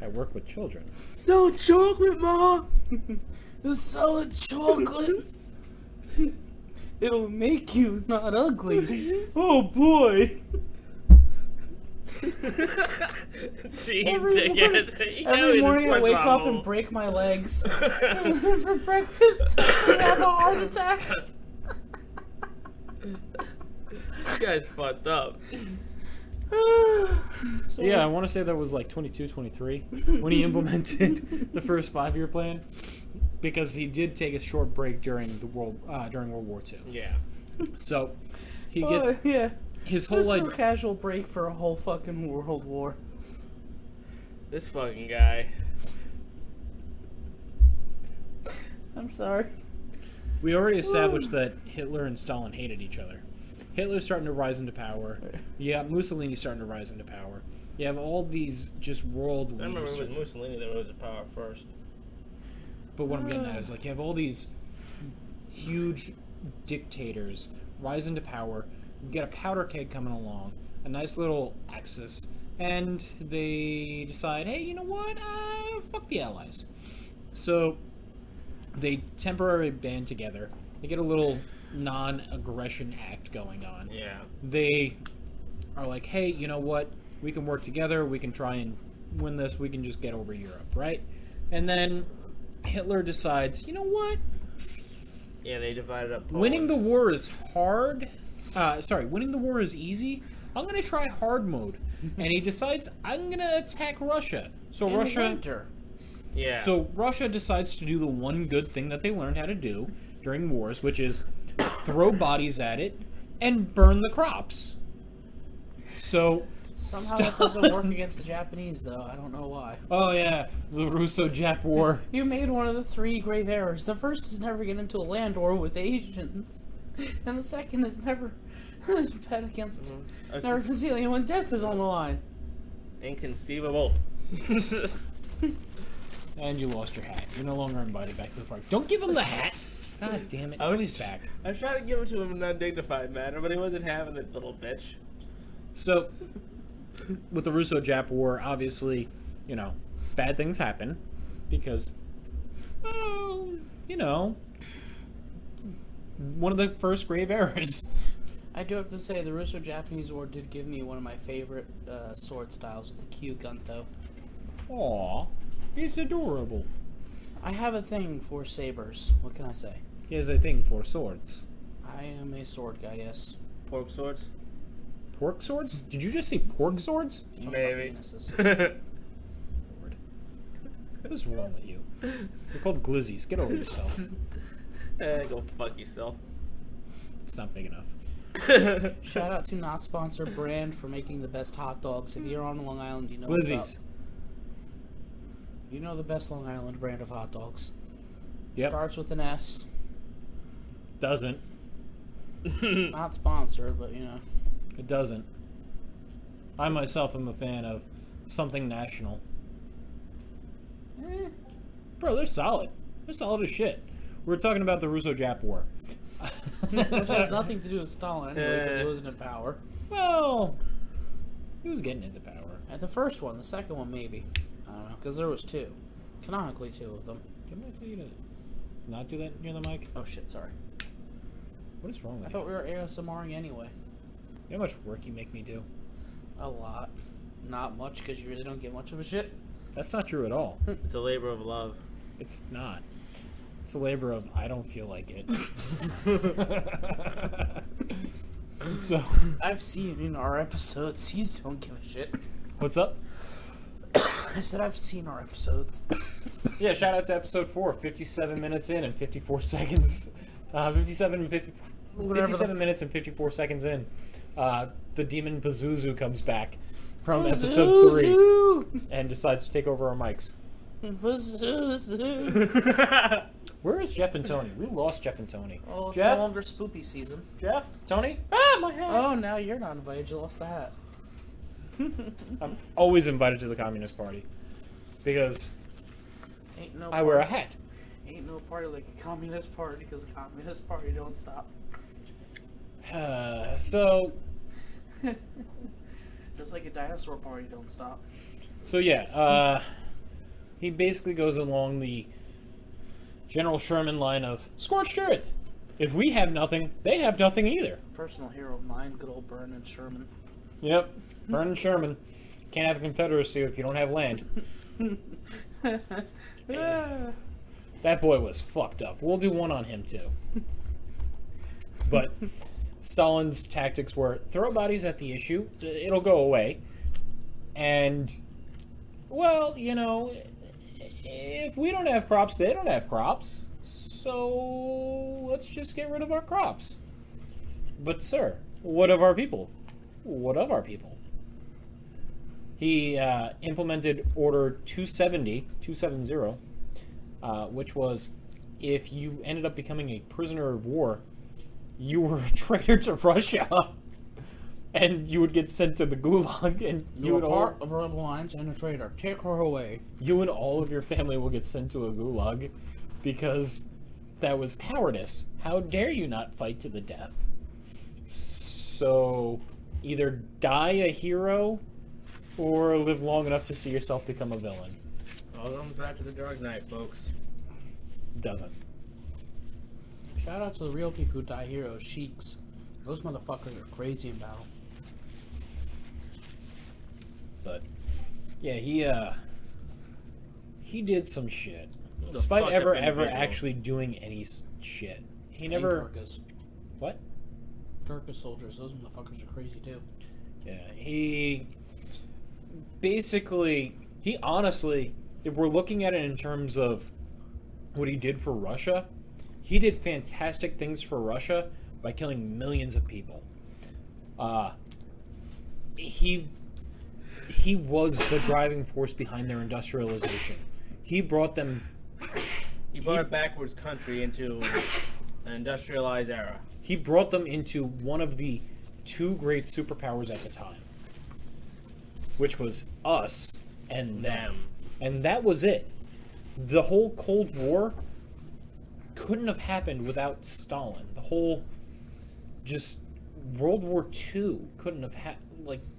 I work with children. So chocolate, Ma. You're selling chocolate. It'll make you not ugly. Oh boy. Every morning I wake up and break my legs. For breakfast, I have a heart attack. This guy's fucked up. So, Yeah, I want to say that was like 22, 23 when he implemented the first 5-year plan, because he did take a short break during World War II. Yeah. So he yeah. his whole This is like a casual break for a whole fucking world war. This fucking guy. I'm sorry. we already established that Hitler and Stalin hated each other. Hitler's starting to rise into power. You got Mussolini starting to rise into power. You have all these just world I remember leaders. it was Mussolini that rose to power first. But what I'm getting at is, like, you have all these huge dictators rise into power. You get a powder keg coming along, a nice little Axis, and they decide, hey, you know what? Fuck the Allies. So they temporarily band together. They get a little non-aggression act going on. Yeah. They are like, hey, you know what? We can work together. We can try and win this. We can just get over Europe, right? And then Hitler decides, you know what? Yeah, they divided up Poland. Winning the war is hard. Winning the war is easy. I'm going to try hard mode. And he decides, I'm going to attack Russia. So In Russia... winter. Yeah. So Russia decides to do the one good thing that they learned how to do during wars, which is throw bodies at it and burn the crops. So Somehow that doesn't work against the Japanese, though. I don't know why. Oh yeah, the Russo-Jap War. You made one of the 3 grave errors. The first is never get into a land war with Asians, and the second is never bet against, That's never just conceal you when death is on the line. inconceivable. And you lost your hat. You're no longer invited back to the party. Don't give him the hat. God damn it. I was He's back. I was trying to give it to him in an undignified manner, but he wasn't having it, little bitch. So, with the Russo-Jap War, obviously, you know, bad things happen because, well, you know, one of the first grave errors. I do have to say, the Russo-Japanese War did give me one of my favorite sword styles with the Q gun, though. Aw, he's adorable. I have a thing for sabers. What can I say? He has a thing for swords. I am a sword guy, yes. Pork swords? Pork swords? Did you just say pork swords? Let's talk about Maybe. penises. Lord. What is wrong with you? You're called glizzies. Get over yourself. Go fuck yourself. It's not big enough. Shout out to not sponsored brand for making the best hot dogs. If you're on Long Island, you know what's Glizzies. up. You know the best Long Island brand of hot dogs. Yep. Starts with an S. Doesn't. Not sponsored, but you know. It doesn't. I myself am a fan of something national. Bro, they're solid. They're solid as shit. We're talking about the Russo-Jap War. Which has nothing to do with Stalin anyway, because he wasn't in power. Well, he was getting into power. At the first one, the second one maybe. I don't know, because there was 2. Canonically 2 of them. Can I tell you to not do that near the mic? Oh shit, sorry. What is wrong with I you? thought we were ASMRing anyway. You know how much work you make me do? A lot. Not much, because you really don't give much of a shit. That's not true at all. It's a labor of love. It's not. It's a labor of I don't feel like it. So I've seen in our episodes. You don't give a shit. what's up? I said I've seen our episodes. Yeah, shout out to episode 4, 57 minutes in and 54 seconds. 57 minutes and 54 seconds in. The demon Pazuzu comes back from episode 3 and decides to take over our mics. Pazuzu. Where is Jeff and Tony? We lost Jeff and Tony. Oh, it's Jeff? no longer spoopy season. Jeff? Tony? Ah, my hat! Oh, now you're not invited. You lost the hat. I'm always invited to the Communist Party because Ain't no I wear a hat. Ain't no party like a communist party because the communist party don't stop. So Just like a dinosaur party don't stop. So yeah, he basically goes along the General Sherman line of scorched earth. If we have nothing, they have nothing either. Personal hero of mine, good old Vernon Sherman. Yep, Vernon Sherman. Can't have a confederacy if you don't have land. That boy was fucked up. We'll do one on him too. But Stalin's tactics were throw bodies at the issue, it'll go away. And, well, you know, if we don't have crops, they don't have crops. So let's just get rid of our crops. But, sir, what of our people? What of our people? He implemented Order 270, which was if you ended up becoming a prisoner of war, you were a traitor to Russia, and you would get sent to the Gulag, and You were part of our lines and a traitor. Take her away. you and all of your family will get sent to a Gulag because that was cowardice. How dare you not fight to the death? So either die a hero or live long enough to see yourself become a villain. All comes back to the Dark Knight, folks. Doesn't. Shout out to the real people who die heroes, sheiks. Those motherfuckers are crazy in battle. But yeah, he did some shit. The Despite fucked ever up individual. actually doing any shit. He And never Gurkhas. What? Gurkha soldiers, those motherfuckers are crazy too. Yeah, he basically, he honestly, if we're looking at it in terms of what he did for Russia, he did fantastic things for Russia by killing millions of people. He was the driving force behind their industrialization. He brought them. He brought a backwards country into an industrialized era. He brought them into one of the two great superpowers at the time, which was us and them. And that was it. The whole Cold War couldn't have happened without Stalin. The whole just World War II couldn't have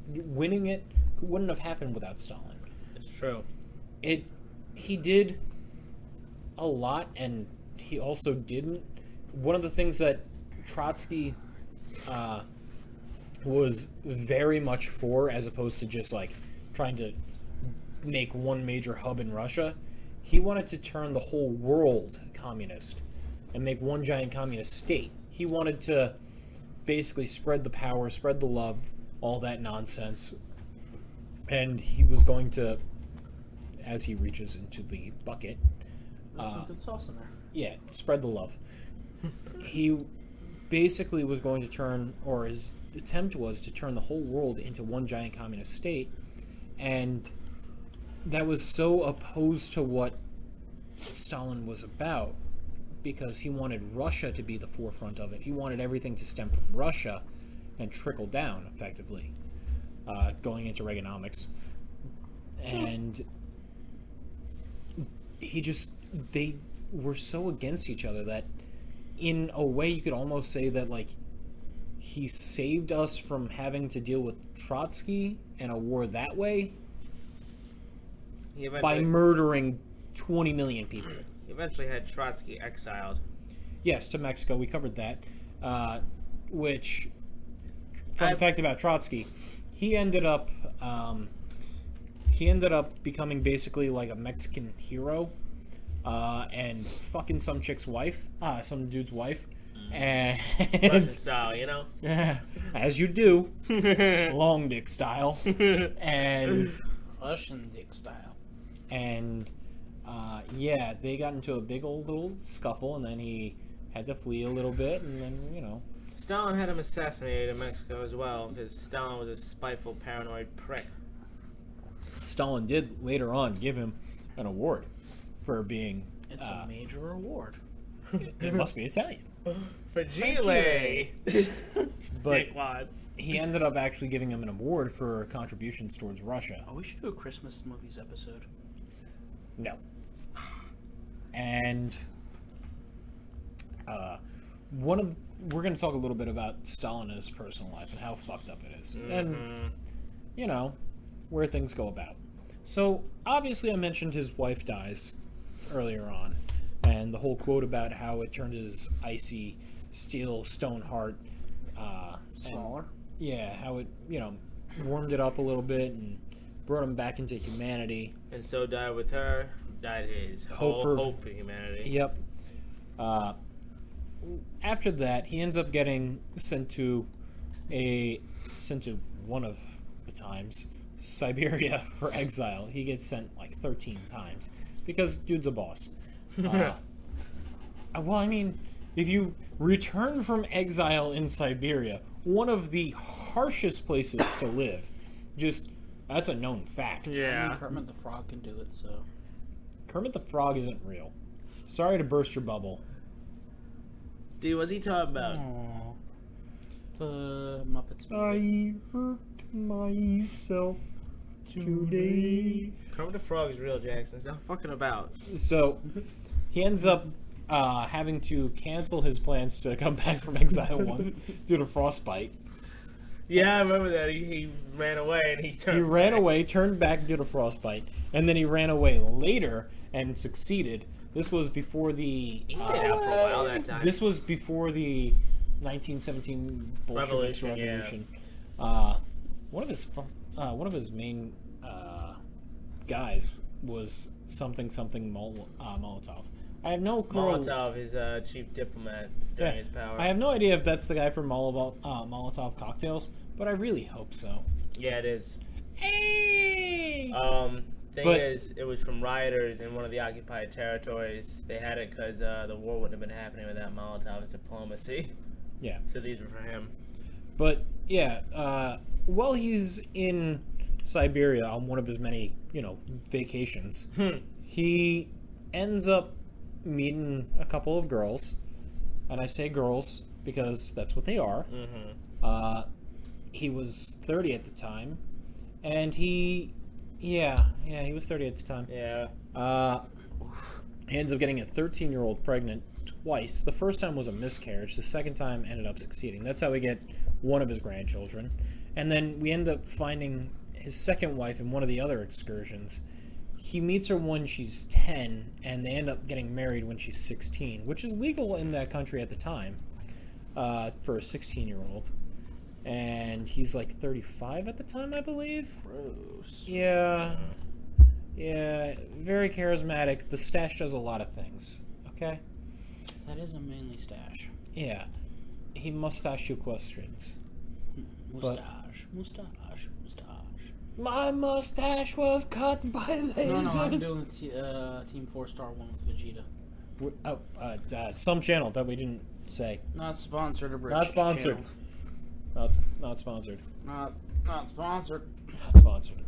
winning it wouldn't have happened without Stalin. It's true. He did a lot, and he also didn't. One of the things that Trotsky was very much for, as opposed to just like trying to make one major hub in Russia, he wanted to turn the whole world communist and make one giant communist state. He wanted to basically spread the power, spread the love, all that nonsense. And he was going to, as he reaches into the bucket, There's some good sauce in there. yeah, spread the love. He basically was going to turn, or his attempt was to turn the whole world into one giant communist state, and that was so opposed to what Stalin was about, because he wanted Russia to be the forefront of it. He wanted everything to stem from Russia and trickle down, effectively, going into Reaganomics. And they were so against each other that, in a way, you could almost say that, like, he saved us from having to deal with Trotsky and a war that way by murdering 20 million people. He eventually had Trotsky exiled. Yes, to Mexico. We covered that. Which, fun fact about Trotsky, he ended up becoming basically like a Mexican hero and fucking some chick's wife, some dude's wife, Russian and style, you know. as you do, long dick style, and Russian dick style. and yeah, they got into a big old little scuffle, and then he had to flee a little bit, and then Stalin had him assassinated in Mexico as well, because Stalin was a spiteful, paranoid prick. Stalin did later on give him an award for being. It's a major award. It must be Italian. Fragile. But he ended up actually giving him an award for contributions towards Russia. Oh, we should do a Christmas movies episode. No. And we're going to talk a little bit about Stalin and his personal life and how fucked up it is. And, where things go about. So, obviously I mentioned his wife dies earlier on. And the whole quote about how it turned his icy steel stone heart Smaller. how it, warmed it up a little bit and brought him back into humanity. And so died with her, died his hope for humanity. Yep. After that, he ends up getting sent to one of the times, Siberia, for exile. He gets sent like 13 times because dude's a boss. Well, I mean, if you return from exile in Siberia, one of the harshest places to live, that's a known fact. I mean, Kermit the Frog can do it, so. Kermit the Frog isn't real. Sorry to burst your bubble. Dude, what's he talking about? Aww. The Muppets movie. I hurt myself today. Kermit the Frog is real, Jackson. Stop fucking about. So, he ends up having to cancel his plans to come back from exile once due to frostbite. Yeah, I remember that. He ran away and he turned. He ran away, turned back due to frostbite, and then he ran away later and succeeded. This was before the. He stayed out for a while that time. This was before the 1917 Bolshevik Revolution. Yeah. One of his main guys was something Molotov. I have no clue. Molotov, his chief diplomat during his power. I have no idea if that's the guy from Molotov cocktails, but I really hope so. Yeah, it is. Hey! Thing is, it was from rioters in one of the occupied territories. They had it because the war wouldn't have been happening without Molotov's diplomacy. Yeah. So these were for him. But yeah, while he's in Siberia on one of his many, vacations, he ends up meeting a couple of girls, and I say girls because that's what they are. Mm-hmm. He was 30 at the time, and he was 30 at the time. Yeah. He ends up getting a 13-year-old pregnant twice. The first time was a miscarriage. The second time ended up succeeding. That's how we get one of his grandchildren. And then we end up finding his second wife in one of the other excursions. He meets her when she's 10, and they end up getting married when she's 16, which is legal in that country at the time for a 16-year-old. And he's like 35 at the time, I believe. Gross. Yeah, very charismatic. The stash does a lot of things, okay? That is a manly stash. Yeah, he mustache you questions. Mustache. My mustache was cut by lasers. No, I'm doing Team 4-Star one with Vegeta. Some channel that we didn't say. Not sponsored or British. Not sponsored. Channels. Not sponsored. Not sponsored. Not sponsored.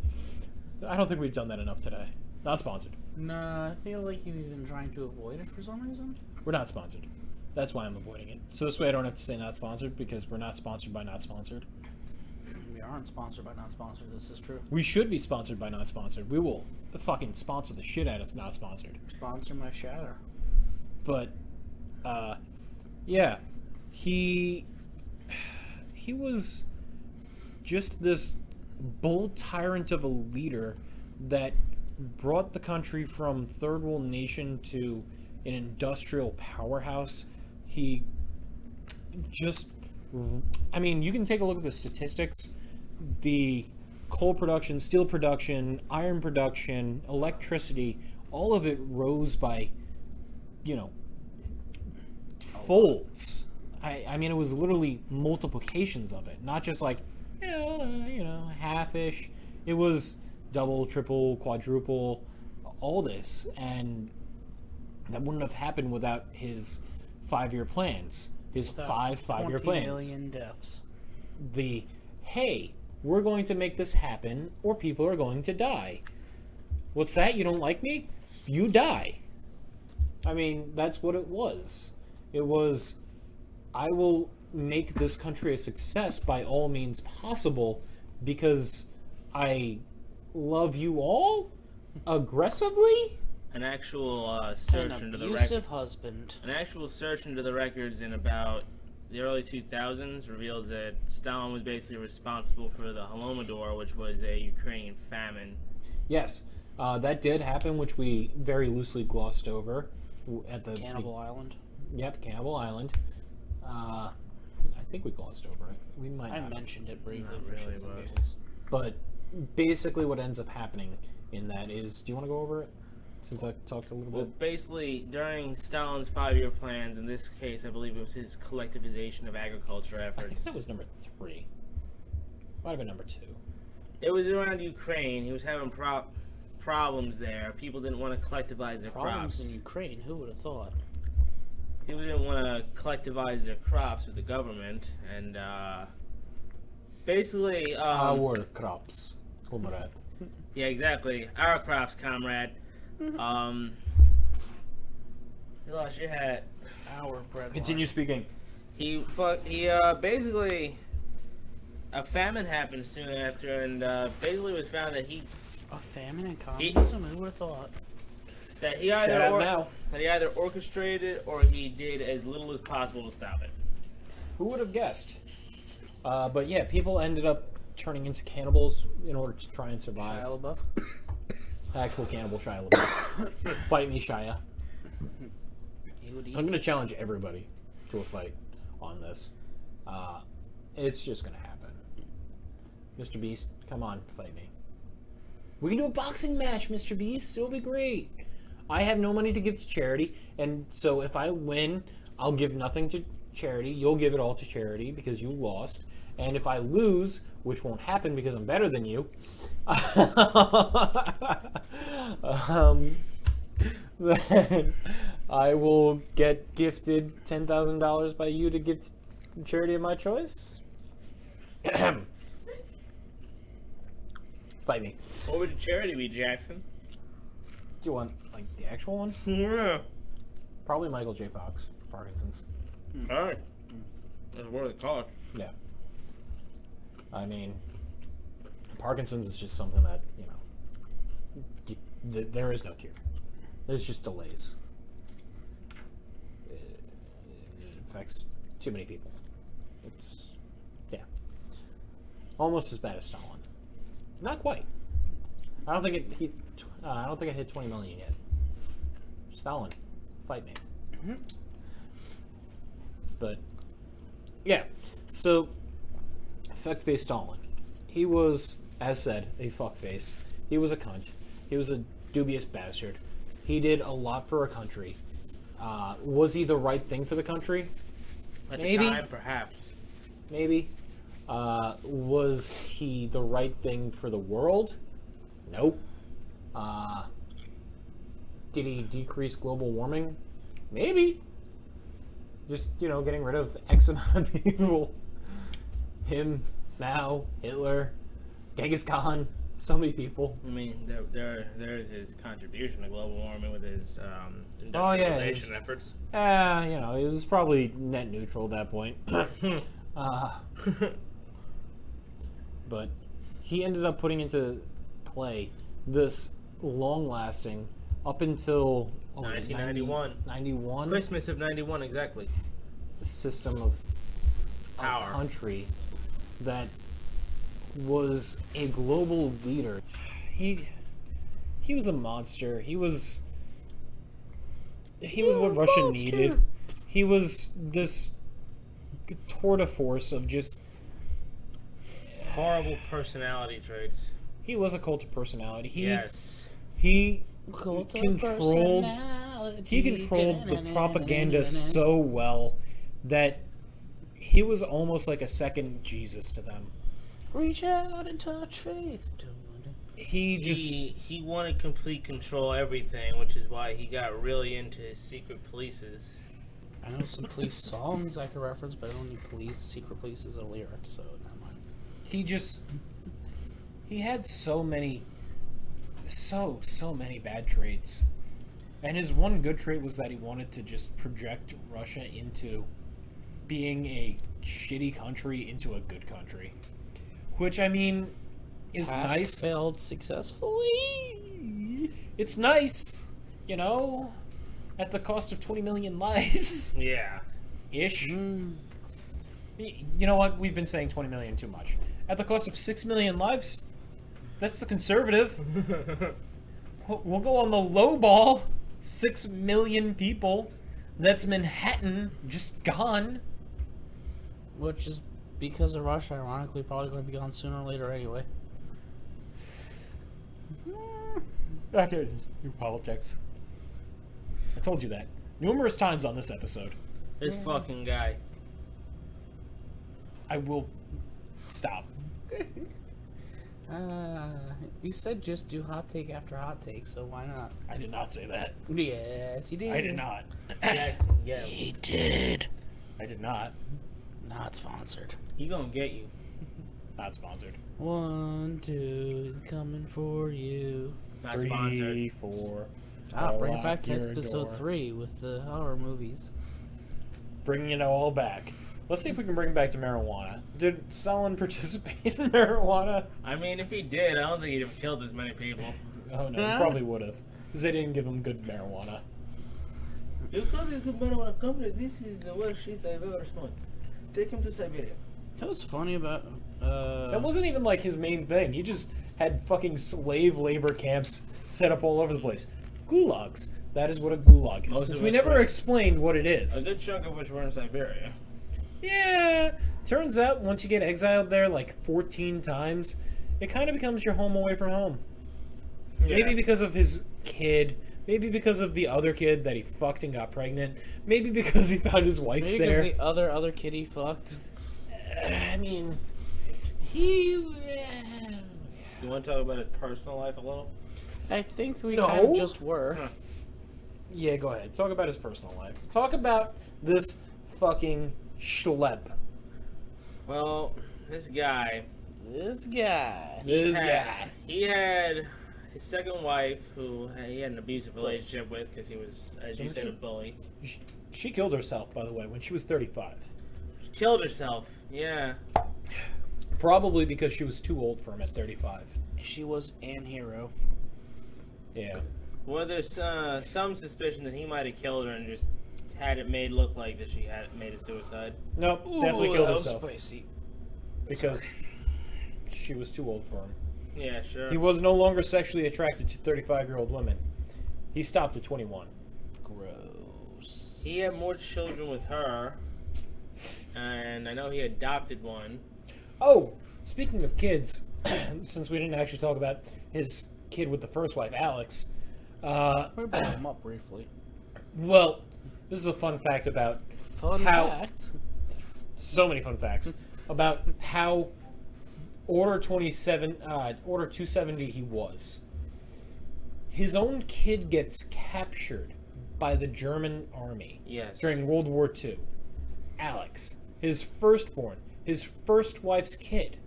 I don't think we've done that enough today. Not sponsored. Nah, I feel like you've been trying to avoid it for some reason. We're not sponsored. That's why I'm avoiding it. So this way I don't have to say not sponsored, because we're not sponsored by not sponsored. We aren't sponsored by not sponsored. This is true. We should be sponsored by not sponsored. We will fucking sponsor the shit out of not sponsored. Sponsor my shatter. But, yeah, he was just this bull tyrant of a leader that brought the country from third world nation to an industrial powerhouse. He just, I mean, you can take a look at the statistics. The coal production, steel production, iron production, electricity, all of it rose by you know, folds. I mean, it was literally multiplications of it, not just like, half-ish. It was double, triple, quadruple, all this, and that wouldn't have happened without his 5-year plans. His five-year 20 plans. million deaths. Hey, we're going to make this happen, or people are going to die. What's that? You don't like me? You die. I mean, that's what it was. It was, I will make this country a success by all means possible because I love you all aggressively. An actual search An into the abusive husband. An actual search into the records in about the early 2000s reveals that Stalin was basically responsible for the Holodomor, which was a Ukrainian famine. Yes, that did happen, which we very loosely glossed over at the Cannibal Island. Yep, Cannibal Island. I think we glossed over it. We might I not. mentioned it briefly Not for really, shits and but- giggles. But basically, what ends up happening in that is, do you want to go over it? Since I talked a little Well, bit. basically, during Stalin's 5-year plans, in this case, I believe it was his collectivization of agriculture I efforts. think that was number 3. Might have been number 2. It was around Ukraine. He was having problems there. People didn't want to collectivize their Problems crops. in Ukraine, who would have thought? People didn't want to collectivize their crops with the government, and basically, Our crops, comrade. yeah, exactly, our crops, comrade. You lost your hat. Our bread. Continue speaking. He basically, a famine happened soon after, and basically it was found that A famine and communism? Who would have thought? he Shout out now. either orchestrated or he did as little as possible to stop it. Who would have guessed? But yeah, people ended up turning into cannibals in order to try and survive. Shia LaBeouf? Actual cannibal Shia LaBeouf. Fight me, Shia. He would eat. I'm going to challenge everybody to a fight on this. It's just going to happen. Mr. Beast, come on, fight me. We can do a boxing match, Mr. Beast. It'll be great. I have no money to give to charity, and so if I win, I'll give nothing to charity. You'll give it all to charity because you lost. And if I lose, which won't happen because I'm better than you, then I will get gifted $10,000 by you to give to charity of my choice. Fight me. What would the charity be, Jackson? Do you want like the actual one? Yeah. Probably Michael J. Fox for Parkinson's. All right. That's worth a cost. Yeah. I mean, Parkinson's is just something that, there is no cure. There's just delays. It affects too many people. It's, yeah. Almost as bad as Stalin. Not quite. I don't think it hit 20 million yet. Stalin, fight me. Mhm. But yeah, so fuckface Stalin. He was, as said, a fuckface. He was a cunt. He was a dubious bastard. He did a lot for a country. Was he the right thing for the country? At Maybe. the time, perhaps. Maybe. Was he the right thing for the world? Nope. Did he decrease global warming? Maybe. Just, getting rid of X amount of people. Him, Mao, Hitler, Genghis Khan, so many people. I mean, there's his contribution to global warming with his Oh, yeah, industrialization efforts. It was probably net neutral at that point. But he ended up putting into play this long-lasting, up until 1991. 91 Christmas of 91, exactly. system of Power. a country that was a global leader. He was a monster. He was what Russia needed. He was this tour de force of just. Horrible personality traits. He was a cult of personality. Yes. He Cult of controlled. he controlled the propaganda so well that he was almost like a second Jesus to them. Reach out and touch faith. He wanted complete control of everything, which is why he got really into his secret polices. I know some police songs I could reference, but only secret police is a lyric, so never mind. He had so many bad traits. And his one good trait was that he wanted to just project Russia into being a shitty country into a good country. Which, I mean, is nice. Failed successfully. It's nice, you know, at the cost of 20 million lives. Yeah. Ish. You know what? We've been saying 20 million too much. At the cost of 6 million lives, that's the conservative. We'll go on the low ball. 6 million people. That's Manhattan just gone. Which is because of Russia, ironically, probably going to be gone sooner or later anyway. Back to new politics. I told you that numerous times on this episode. This fucking guy. I will stop. You said just do hot take after hot take, so why not? I did not say that. Yes, you did. I did not. Yes, yeah. He did. I did not. Not sponsored. He gonna get you. Not sponsored. 1, 2 is coming for you. Not 3, sponsored. 4. Bring it back to Lock your episode door. 3 with the horror movies. Bringing it all back. Let's see if we can bring back to marijuana. Did Stalin participate in marijuana? I mean, if he did, I don't think he'd have killed as many people. Oh no, he probably would have. Because they didn't give him good marijuana. You call this good marijuana company? This is the worst shit I've ever smoked. Take him to Siberia. You know what's funny about... That wasn't even like his main thing. He just had fucking slave labor camps set up all over the place. Gulags. That is what a gulag is. Most Since of we us never were- explained what it is. A good chunk of which were in Siberia. Yeah. Turns out once you get exiled there like 14 times, it kind of becomes your home away from home. Yeah. Maybe because of his kid. Maybe because of the other kid that he fucked and got pregnant. Maybe because he found his wife Maybe there. because the other kid he fucked. I mean, he... You want to talk about his personal life a little? I think we No. kind of just were. Huh. Yeah, go ahead. Talk about his personal life. Talk about this fucking schlep. Well, this guy. This guy. He had his second wife, who he had an abusive relationship with because he was, as you said, a bully. She killed herself, by the way, when she was 35. She killed herself. Yeah. Probably because she was too old for him at 35. She was an hero. Yeah. Well, there's some suspicion that he might have killed her and just had it made look like that she had made a suicide. Nope, definitely killed that was herself. spicy. Because she was too old for him. Yeah, sure. He was no longer sexually attracted to 35-year-old women. He stopped at 21. Gross. He had more children with her, and I know he adopted one. Oh, speaking of kids, since we didn't actually talk about his kid with the first wife, Alex, We brought him up briefly. well, this is a fun fact about Fun How- fact. so many fun facts about how Order 270 he was. His own kid gets captured by the German army Yes. during World War II. Alex, his firstborn, his first wife's kid.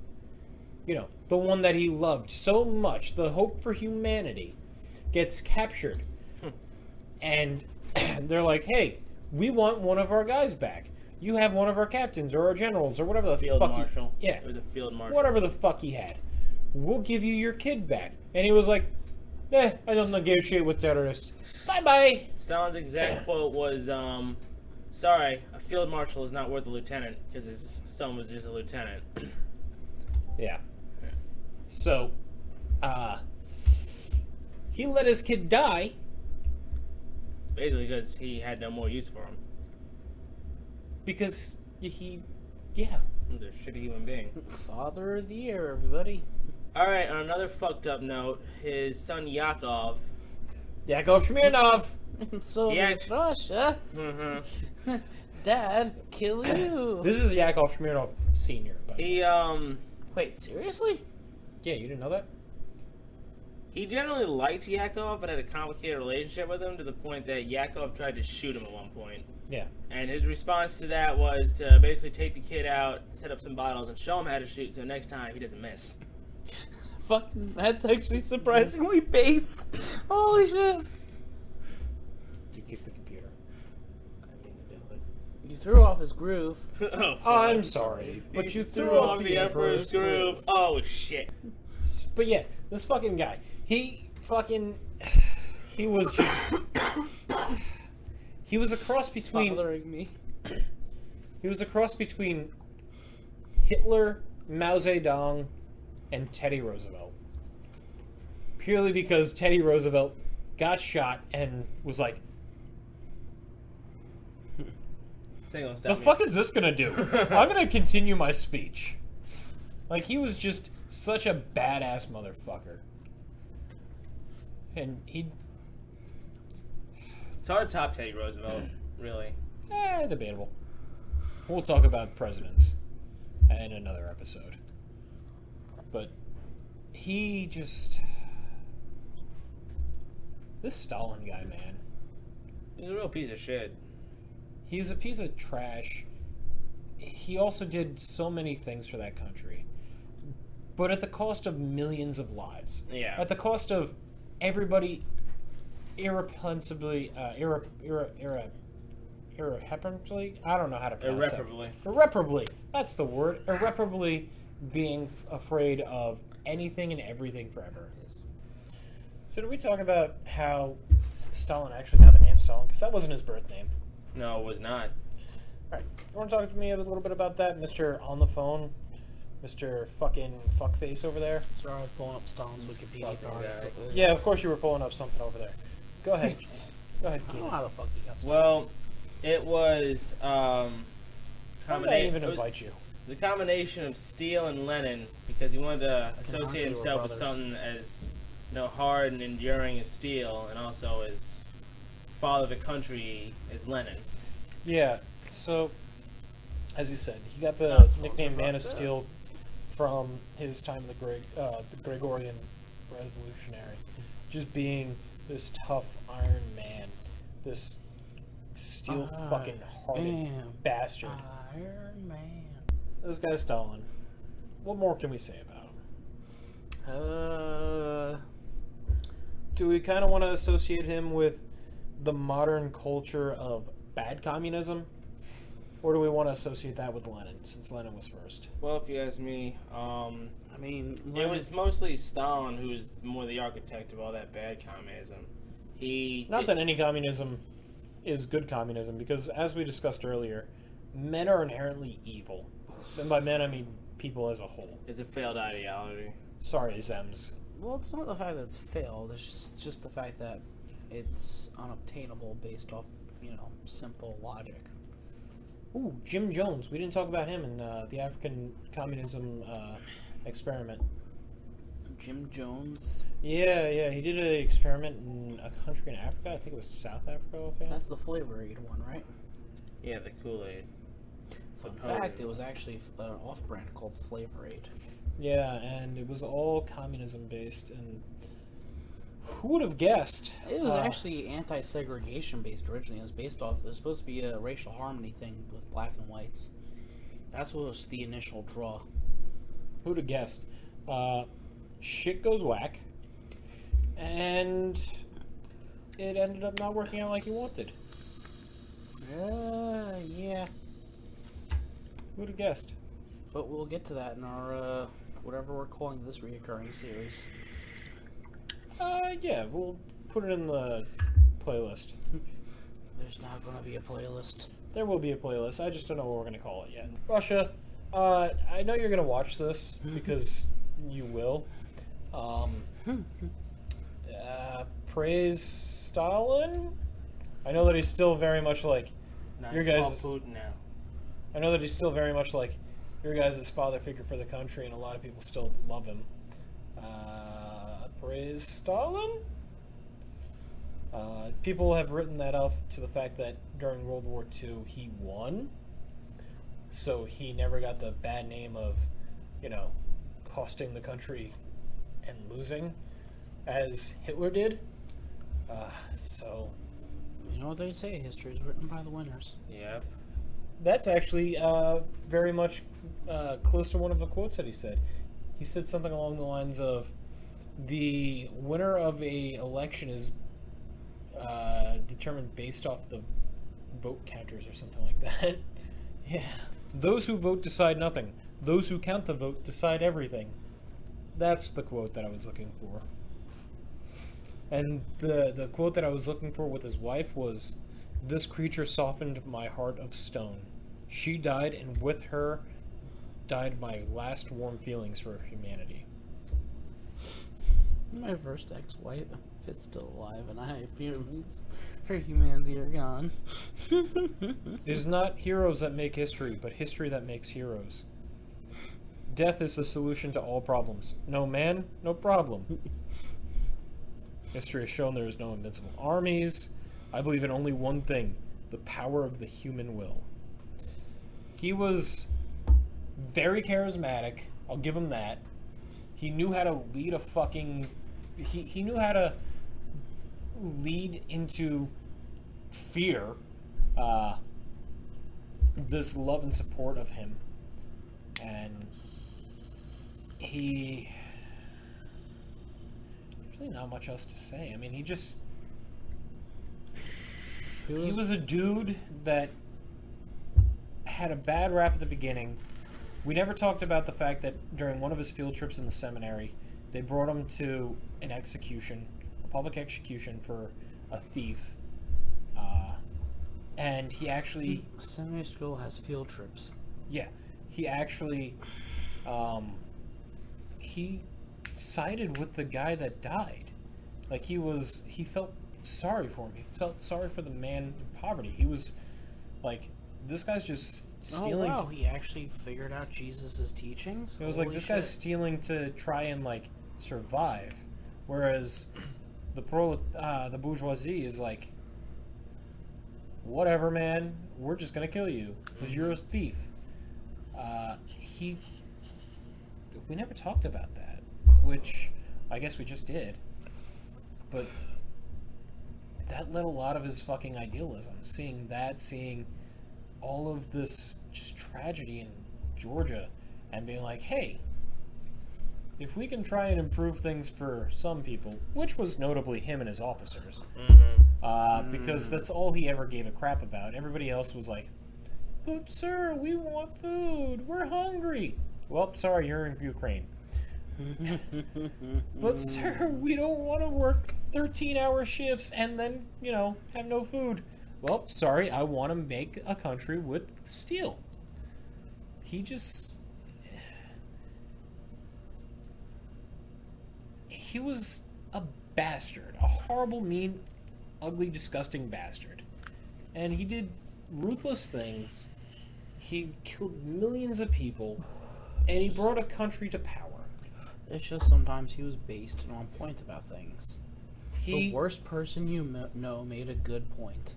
You know, the one that he loved so much, the hope for humanity, gets captured. And they're like, hey, we want one of our guys back. You have one of our captains or our generals or whatever the Field fuck marshal. Yeah. Or the field marshal. Whatever the fuck he had. We'll give you your kid back. And he was like, I don't negotiate with terrorists. Bye-bye. Stalin's exact quote was, sorry, a field marshal is not worth a lieutenant, because his son was just a lieutenant. Yeah. So, he let his kid die. Basically because he had no more use for him. Because he... He's a shitty human being. Father of the year, everybody. Alright, on another fucked up note, his son Yakov Yakov Smirnov. And so Yeah. did Russia. Mm-hmm. Dad, kill you. This is Yakov Smirnov Sr. By the way. He Wait, seriously? Yeah, you didn't know that? he generally liked Yakov, but had a complicated relationship with him to the point that Yakov tried to shoot him at one point. Yeah. And his response to that was to basically take the kid out, set up some bottles, and show him how to shoot, so next time he doesn't miss. Fucking, that's actually surprisingly based. Holy shit. You kicked the computer. I mean to do it. You threw off his groove. Oh, fuck. I'm sorry, but you threw off the Emperor's groove. Oh shit. But yeah, this fucking guy, he was just, he was a cross between, Bothering me. he was a cross between Hitler, Mao Zedong, and Teddy Roosevelt. Purely because Teddy Roosevelt got shot and was like, the fuck is this gonna do? I'm gonna continue my speech. Like, he was just such a badass motherfucker. And he... It's hard to top Teddy Roosevelt, really. debatable. We'll talk about presidents in another episode. But he just... This Stalin guy, man. He's a real piece of shit. He was a piece of trash. He also did so many things for that country. But at the cost of millions of lives. Yeah. At the cost of everybody irreprensibly, irreparably? I don't know how to pronounce Irreparably. that. Irreparably. That's the word. Irreparably being afraid of anything and everything forever. So did we talk about how Stalin actually got the name Stalin? Because that wasn't his birth name. No, it was not. Alright, you want to talk to me a little bit about that, Mr. On the Phone? Mr. fucking fuckface over there? Sorry, I was pulling up Stalin's Wikipedia Fucking card. guy. Yeah, of course you were pulling up something over there. Go ahead. Go ahead, I don't know Keenan. how the fuck you got started. Well, it was Why did I even invite you? the combination of Steele and Lenin because he wanted to associate they were himself with brothers. something as hard and enduring as Steele, and also as father of the country as Lenin. Yeah, so, as he said, he got No, the it's nickname also Man of fucked up. Steel from his time in the Gregorian Revolutionary. Just being this tough Iron Man. This steel fucking hearted Man. bastard. Iron Man. This guy's Stalin. What more can we say about him? Do we kind of want to associate him with the modern culture of bad communism? Or do we want to associate that with Lenin, since Lenin was first? Well, if you ask me, I mean, it was mostly Stalin who was more the architect of all that bad communism. Not that any communism is good communism, because as we discussed earlier, men are inherently evil. And by men, I mean people as a whole. It's a failed ideology. Sorry, Zems. well, it's not the fact that it's failed. It's just the fact that it's unobtainable based off, simple logic. Ooh, Jim Jones. We didn't talk about him in the African communism experiment. Jim Jones. Yeah, he did an experiment in a country in Africa. I think it was South Africa. Offhand. That's the Flavor Aid one, right? Yeah, the Kool-Aid. Fun fact, it was actually an off-brand called Flavor Aid. Yeah, and it was all communism based, and who would have guessed? It was actually anti-segregation based originally. It was supposed to be a racial harmony thing with black and whites. That's what was the initial draw. Who'd have guessed? Shit goes whack, and it ended up not working out like he wanted. Yeah. Who'd have guessed? But we'll get to that in our, whatever we're calling this reoccurring series. Yeah, we'll put it in the playlist. There's not going to be a playlist. There will be a playlist. I just don't know what we're going to call it yet. Russia, I know you're going to watch this because you will. Praise Stalin? I know that he's still very much like your guys. Putin now. I know that he's still very much like your guys' father figure for the country, and a lot of people still love him. Praise Stalin? People have written that off to the fact that during World War II he won, so he never got the bad name of, costing the country and losing, as Hitler did. So, you know what they say? History is written by the winners. Yep. that's actually very much close to one of the quotes that he said. He said something along the lines of, "The winner of a election is determined based off the vote counters," or something like that. Yeah. "Those who vote decide nothing. Those who count the vote decide everything." That's the quote that I was looking for. And the quote that I was looking for with his wife was, "This creature softened my heart of stone. She died, and with her died my last warm feelings for humanity." My first ex-wife, if it's still alive, and I have feelings for humanity are gone. It is not heroes that make history, but history that makes heroes. Death is the solution to all problems. No man, no problem. History has shown there is no invincible armies. I believe in only one thing: the power of the human will. He was very charismatic. I'll give him that. He knew how to lead a fucking... He knew how to lead into fear this love and support of him. And he... There's really not much else to say. I mean, he was a dude that had a bad rap at the beginning. We never talked about the fact that during one of his field trips in the seminary, they brought him to an execution, a public execution for a thief. And he actually... Seminary school has field trips. Yeah. He actually... he sided with the guy that died. Like, he felt sorry for him. He felt sorry for the man in poverty. He was like, this guy's just stealing. Oh wow, he actually figured out Jesus' teachings? It was like, this guy's stealing to try and, like, survive. Whereas the bourgeoisie is like, whatever, man, we're just gonna kill you because you're a thief. We never talked about that, which I guess we just did. But that led a lot of his fucking idealism. Seeing all of this just tragedy in Georgia and being like, hey, if we can try and improve things for some people, which was notably him and his officers, because that's all he ever gave a crap about. Everybody else was like, but sir, we want food. We're hungry. Well, sorry, you're in Ukraine. But sir, we don't want to work 13-hour shifts and then, have no food. Well, sorry, I want to make a country with steel. He was a bastard. A horrible, mean, ugly, disgusting bastard. And he did ruthless things. He killed millions of people. And he brought a country to power. It's just sometimes he was based and on point about things. The worst person you know made a good point.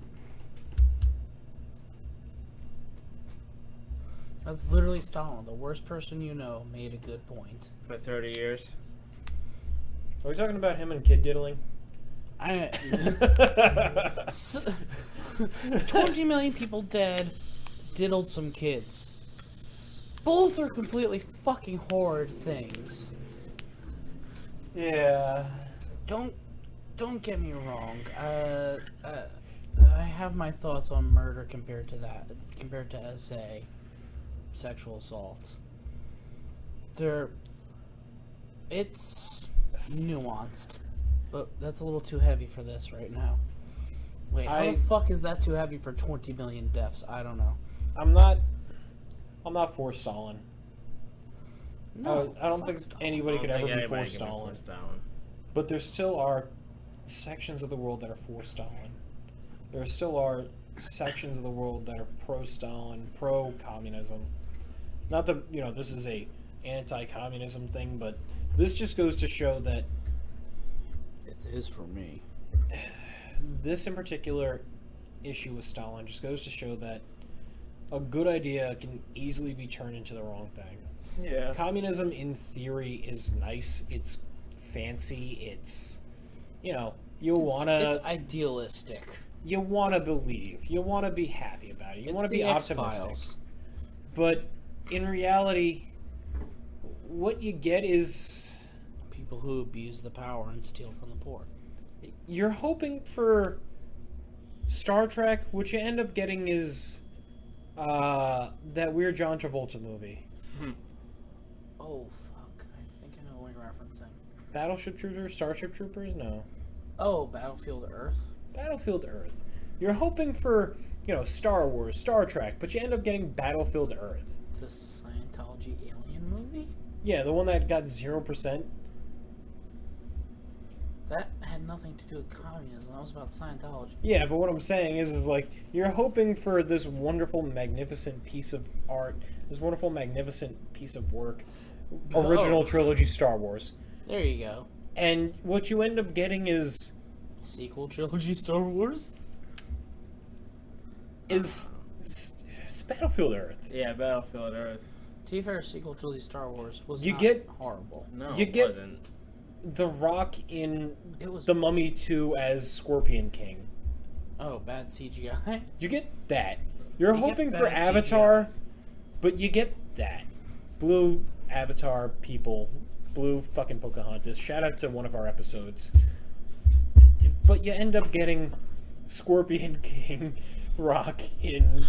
That's literally Stalin. The worst person you know made a good point. For 30 years. Are we talking about him and kid diddling? 20 million people dead, diddled some kids. Both are completely fucking horrid things. Yeah. Don't get me wrong. I have my thoughts on murder compared to say sexual assault. It's nuanced, but that's a little too heavy for this right now. Wait, how the fuck is that too heavy for 20 million deaths? I don't know. I'm not for Stalin. No, I don't think anybody could ever be for for Stalin. Stalin. But there still are sections of the world that are for Stalin. There still are sections of the world that are pro-Stalin, pro-communism. Not that, this is a anti-communism thing, but this just goes to show that it is for me. this in particular issue with Stalin just goes to show that a good idea can easily be turned into the wrong thing. Yeah. Communism, in theory, is nice. It's fancy. It's, you know, It's idealistic. You want to believe. You want to be happy about it. You want to be optimistic. X-Files. But in reality, what you get is People who abuse the power and steal from the poor. you're hoping for Star Trek. What you end up getting is that weird John Travolta movie, Oh, fuck. I think I know what you're referencing. Battleship Troopers, Starship Troopers. No, Oh, Battlefield Earth? Battlefield Earth. You're hoping for, Star Wars, Star Trek, but you end up getting Battlefield Earth. The Scientology alien movie? Yeah, the one that got 0%. That had nothing to do with communism. That was about Scientology. Yeah, but what I'm saying is like, you're hoping for this wonderful, magnificent piece of art, this wonderful, magnificent piece of work, original trilogy Star Wars. There you go. And what you end up getting is Sequel trilogy Star Wars? it's Battlefield Earth. Yeah, Battlefield Earth. To be fair, sequel trilogy Star Wars was You not get- horrible. No, You it get- wasn't. The Rock in It was The Mummy 2 as Scorpion King. bad CGI. You get that. You're You get hoping for bad Avatar, but you get that. Blue Avatar people. Blue fucking Pocahontas. Shout out to one of our episodes. But you end up getting Scorpion King Rock in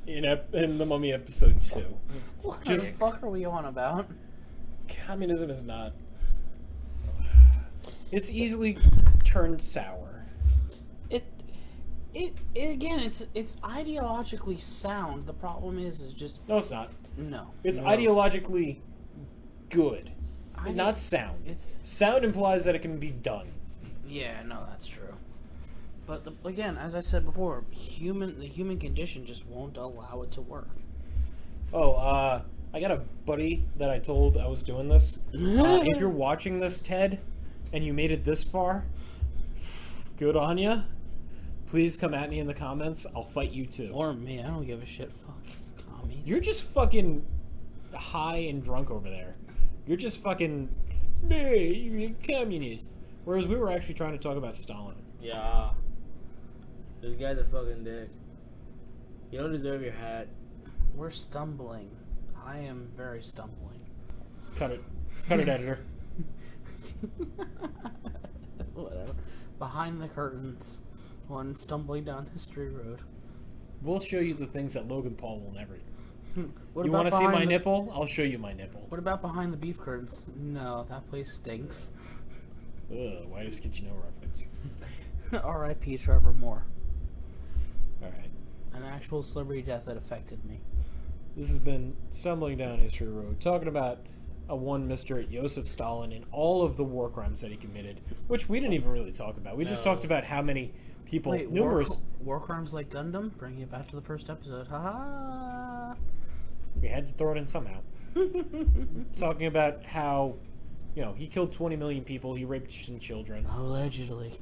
The Mummy episode 2. What Just- the fuck are we on about? Communism is not... It's easily turned sour. It again, it's ideologically sound. The problem is just No, it's not. no. It's No. ideologically good. I- Not sound. It's Sound implies that it can be done. yeah, no, that's true. But again, as I said before, the human condition just won't allow it to work. Oh, I got a buddy that I told I was doing this. If you're watching this, Ted, and you made it this far, good on ya. Please come at me in the comments. I'll fight you too. Or me, I don't give a shit. Fuck commies. You're just fucking high and drunk over there. You're just fucking, hey, you communist. Whereas we were actually trying to talk about Stalin. Yeah. This guy's a fucking dick. You don't deserve your hat. We're stumbling. I am very stumbling. Cut it. Cut it, editor. Whatever. Behind the curtains, on stumbling down history road. We'll show you the things that Logan Paul will never. What You about want to see behind my the- nipple? I'll show you my nipple. What about behind the beef curtains? No, that place stinks. Ugh, why does get you no reference? R.I.P. Trevor Moore. Alright. An actual celebrity death that affected me. This has been Stumbling Down History Road, talking about a one Mr. Joseph Stalin and all of the war crimes that he committed, which we didn't even really talk about. We just No. talked about how many people, Wait, numerous... war crimes like Gundam? Bringing it back to the first episode. Ha We had to throw it in somehow. Talking about how, he killed 20 million people, he raped some children. Allegedly.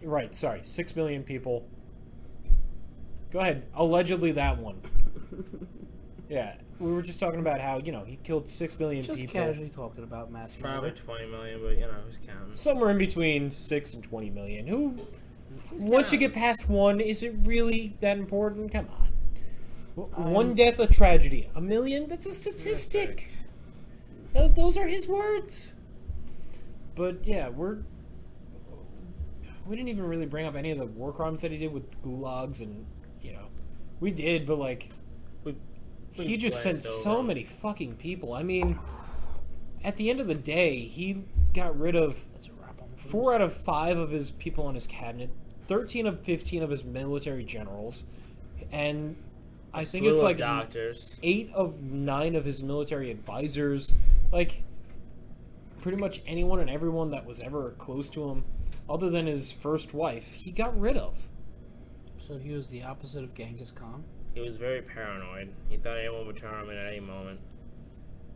Right, sorry, 6 million people. Go ahead, allegedly that one. Yeah, we were just talking about how, he killed 6 million Just people. casually talking about mass Probably murder. 20 million, but who's counting? Somewhere in between 6 and 20 million. Once you get past 1, is it really that important? Come on. One death, a tragedy. A million? That's a statistic. Those are his words. But yeah, we didn't even really bring up any of the war crimes that he did with gulags and, we did, but he just sent so many fucking people. I mean, at the end of the day, he got rid of That's a wrap on the 4 out of 5 of his people on his cabinet, 13 of 15 of his military generals, and I think it's like doctors. 8 of 9 of his military advisors. Like, pretty much anyone and everyone that was ever close to him, other than his first wife, he got rid of. So he was the opposite of Genghis Khan. He was very paranoid. He thought anyone would turn him in at any moment.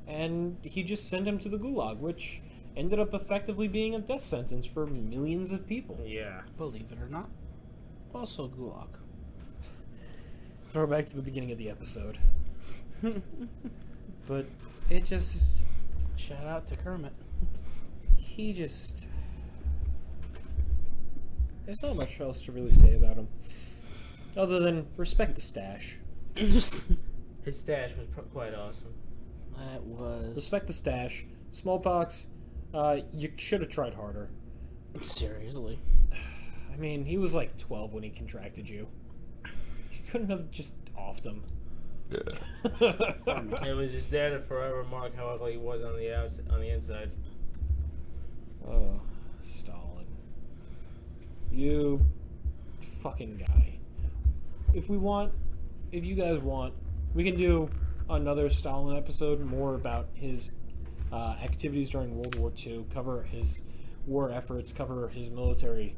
And he just sent him to the gulag, which ended up effectively being a death sentence for millions of people. Yeah. Believe it or not. Also Gulag. Throw back to the beginning of the episode. But it just... Shout out to Kermit. He just... There's not much else to really say about him. Other than respect the stash. His stash was quite awesome. That was... Respect the stash. Smallpox, you should have tried harder. Seriously. I mean, he was like 12 when he contracted you. You couldn't have just offed him. It was just there to forever mark how ugly he was on the inside. Oh, Stalin. You fucking guy. If you guys want, we can do another Stalin episode, more about his activities during World War II, cover his war efforts, cover his military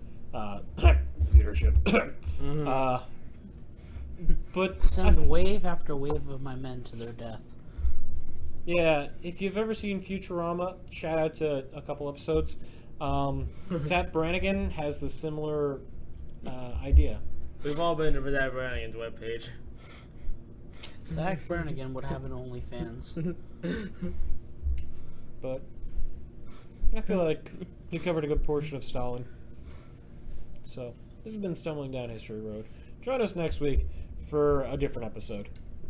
leadership. But Send wave after wave of my men to their death. yeah, if you've ever seen Futurama, shout out to a couple episodes. Zap Brannigan has the similar idea. We've all been to that Brannigan's webpage. Zach Brannigan would have an OnlyFans. But I feel like he covered a good portion of Stalin. So, this has been Stumbling Down History Road. Join us next week for a different episode.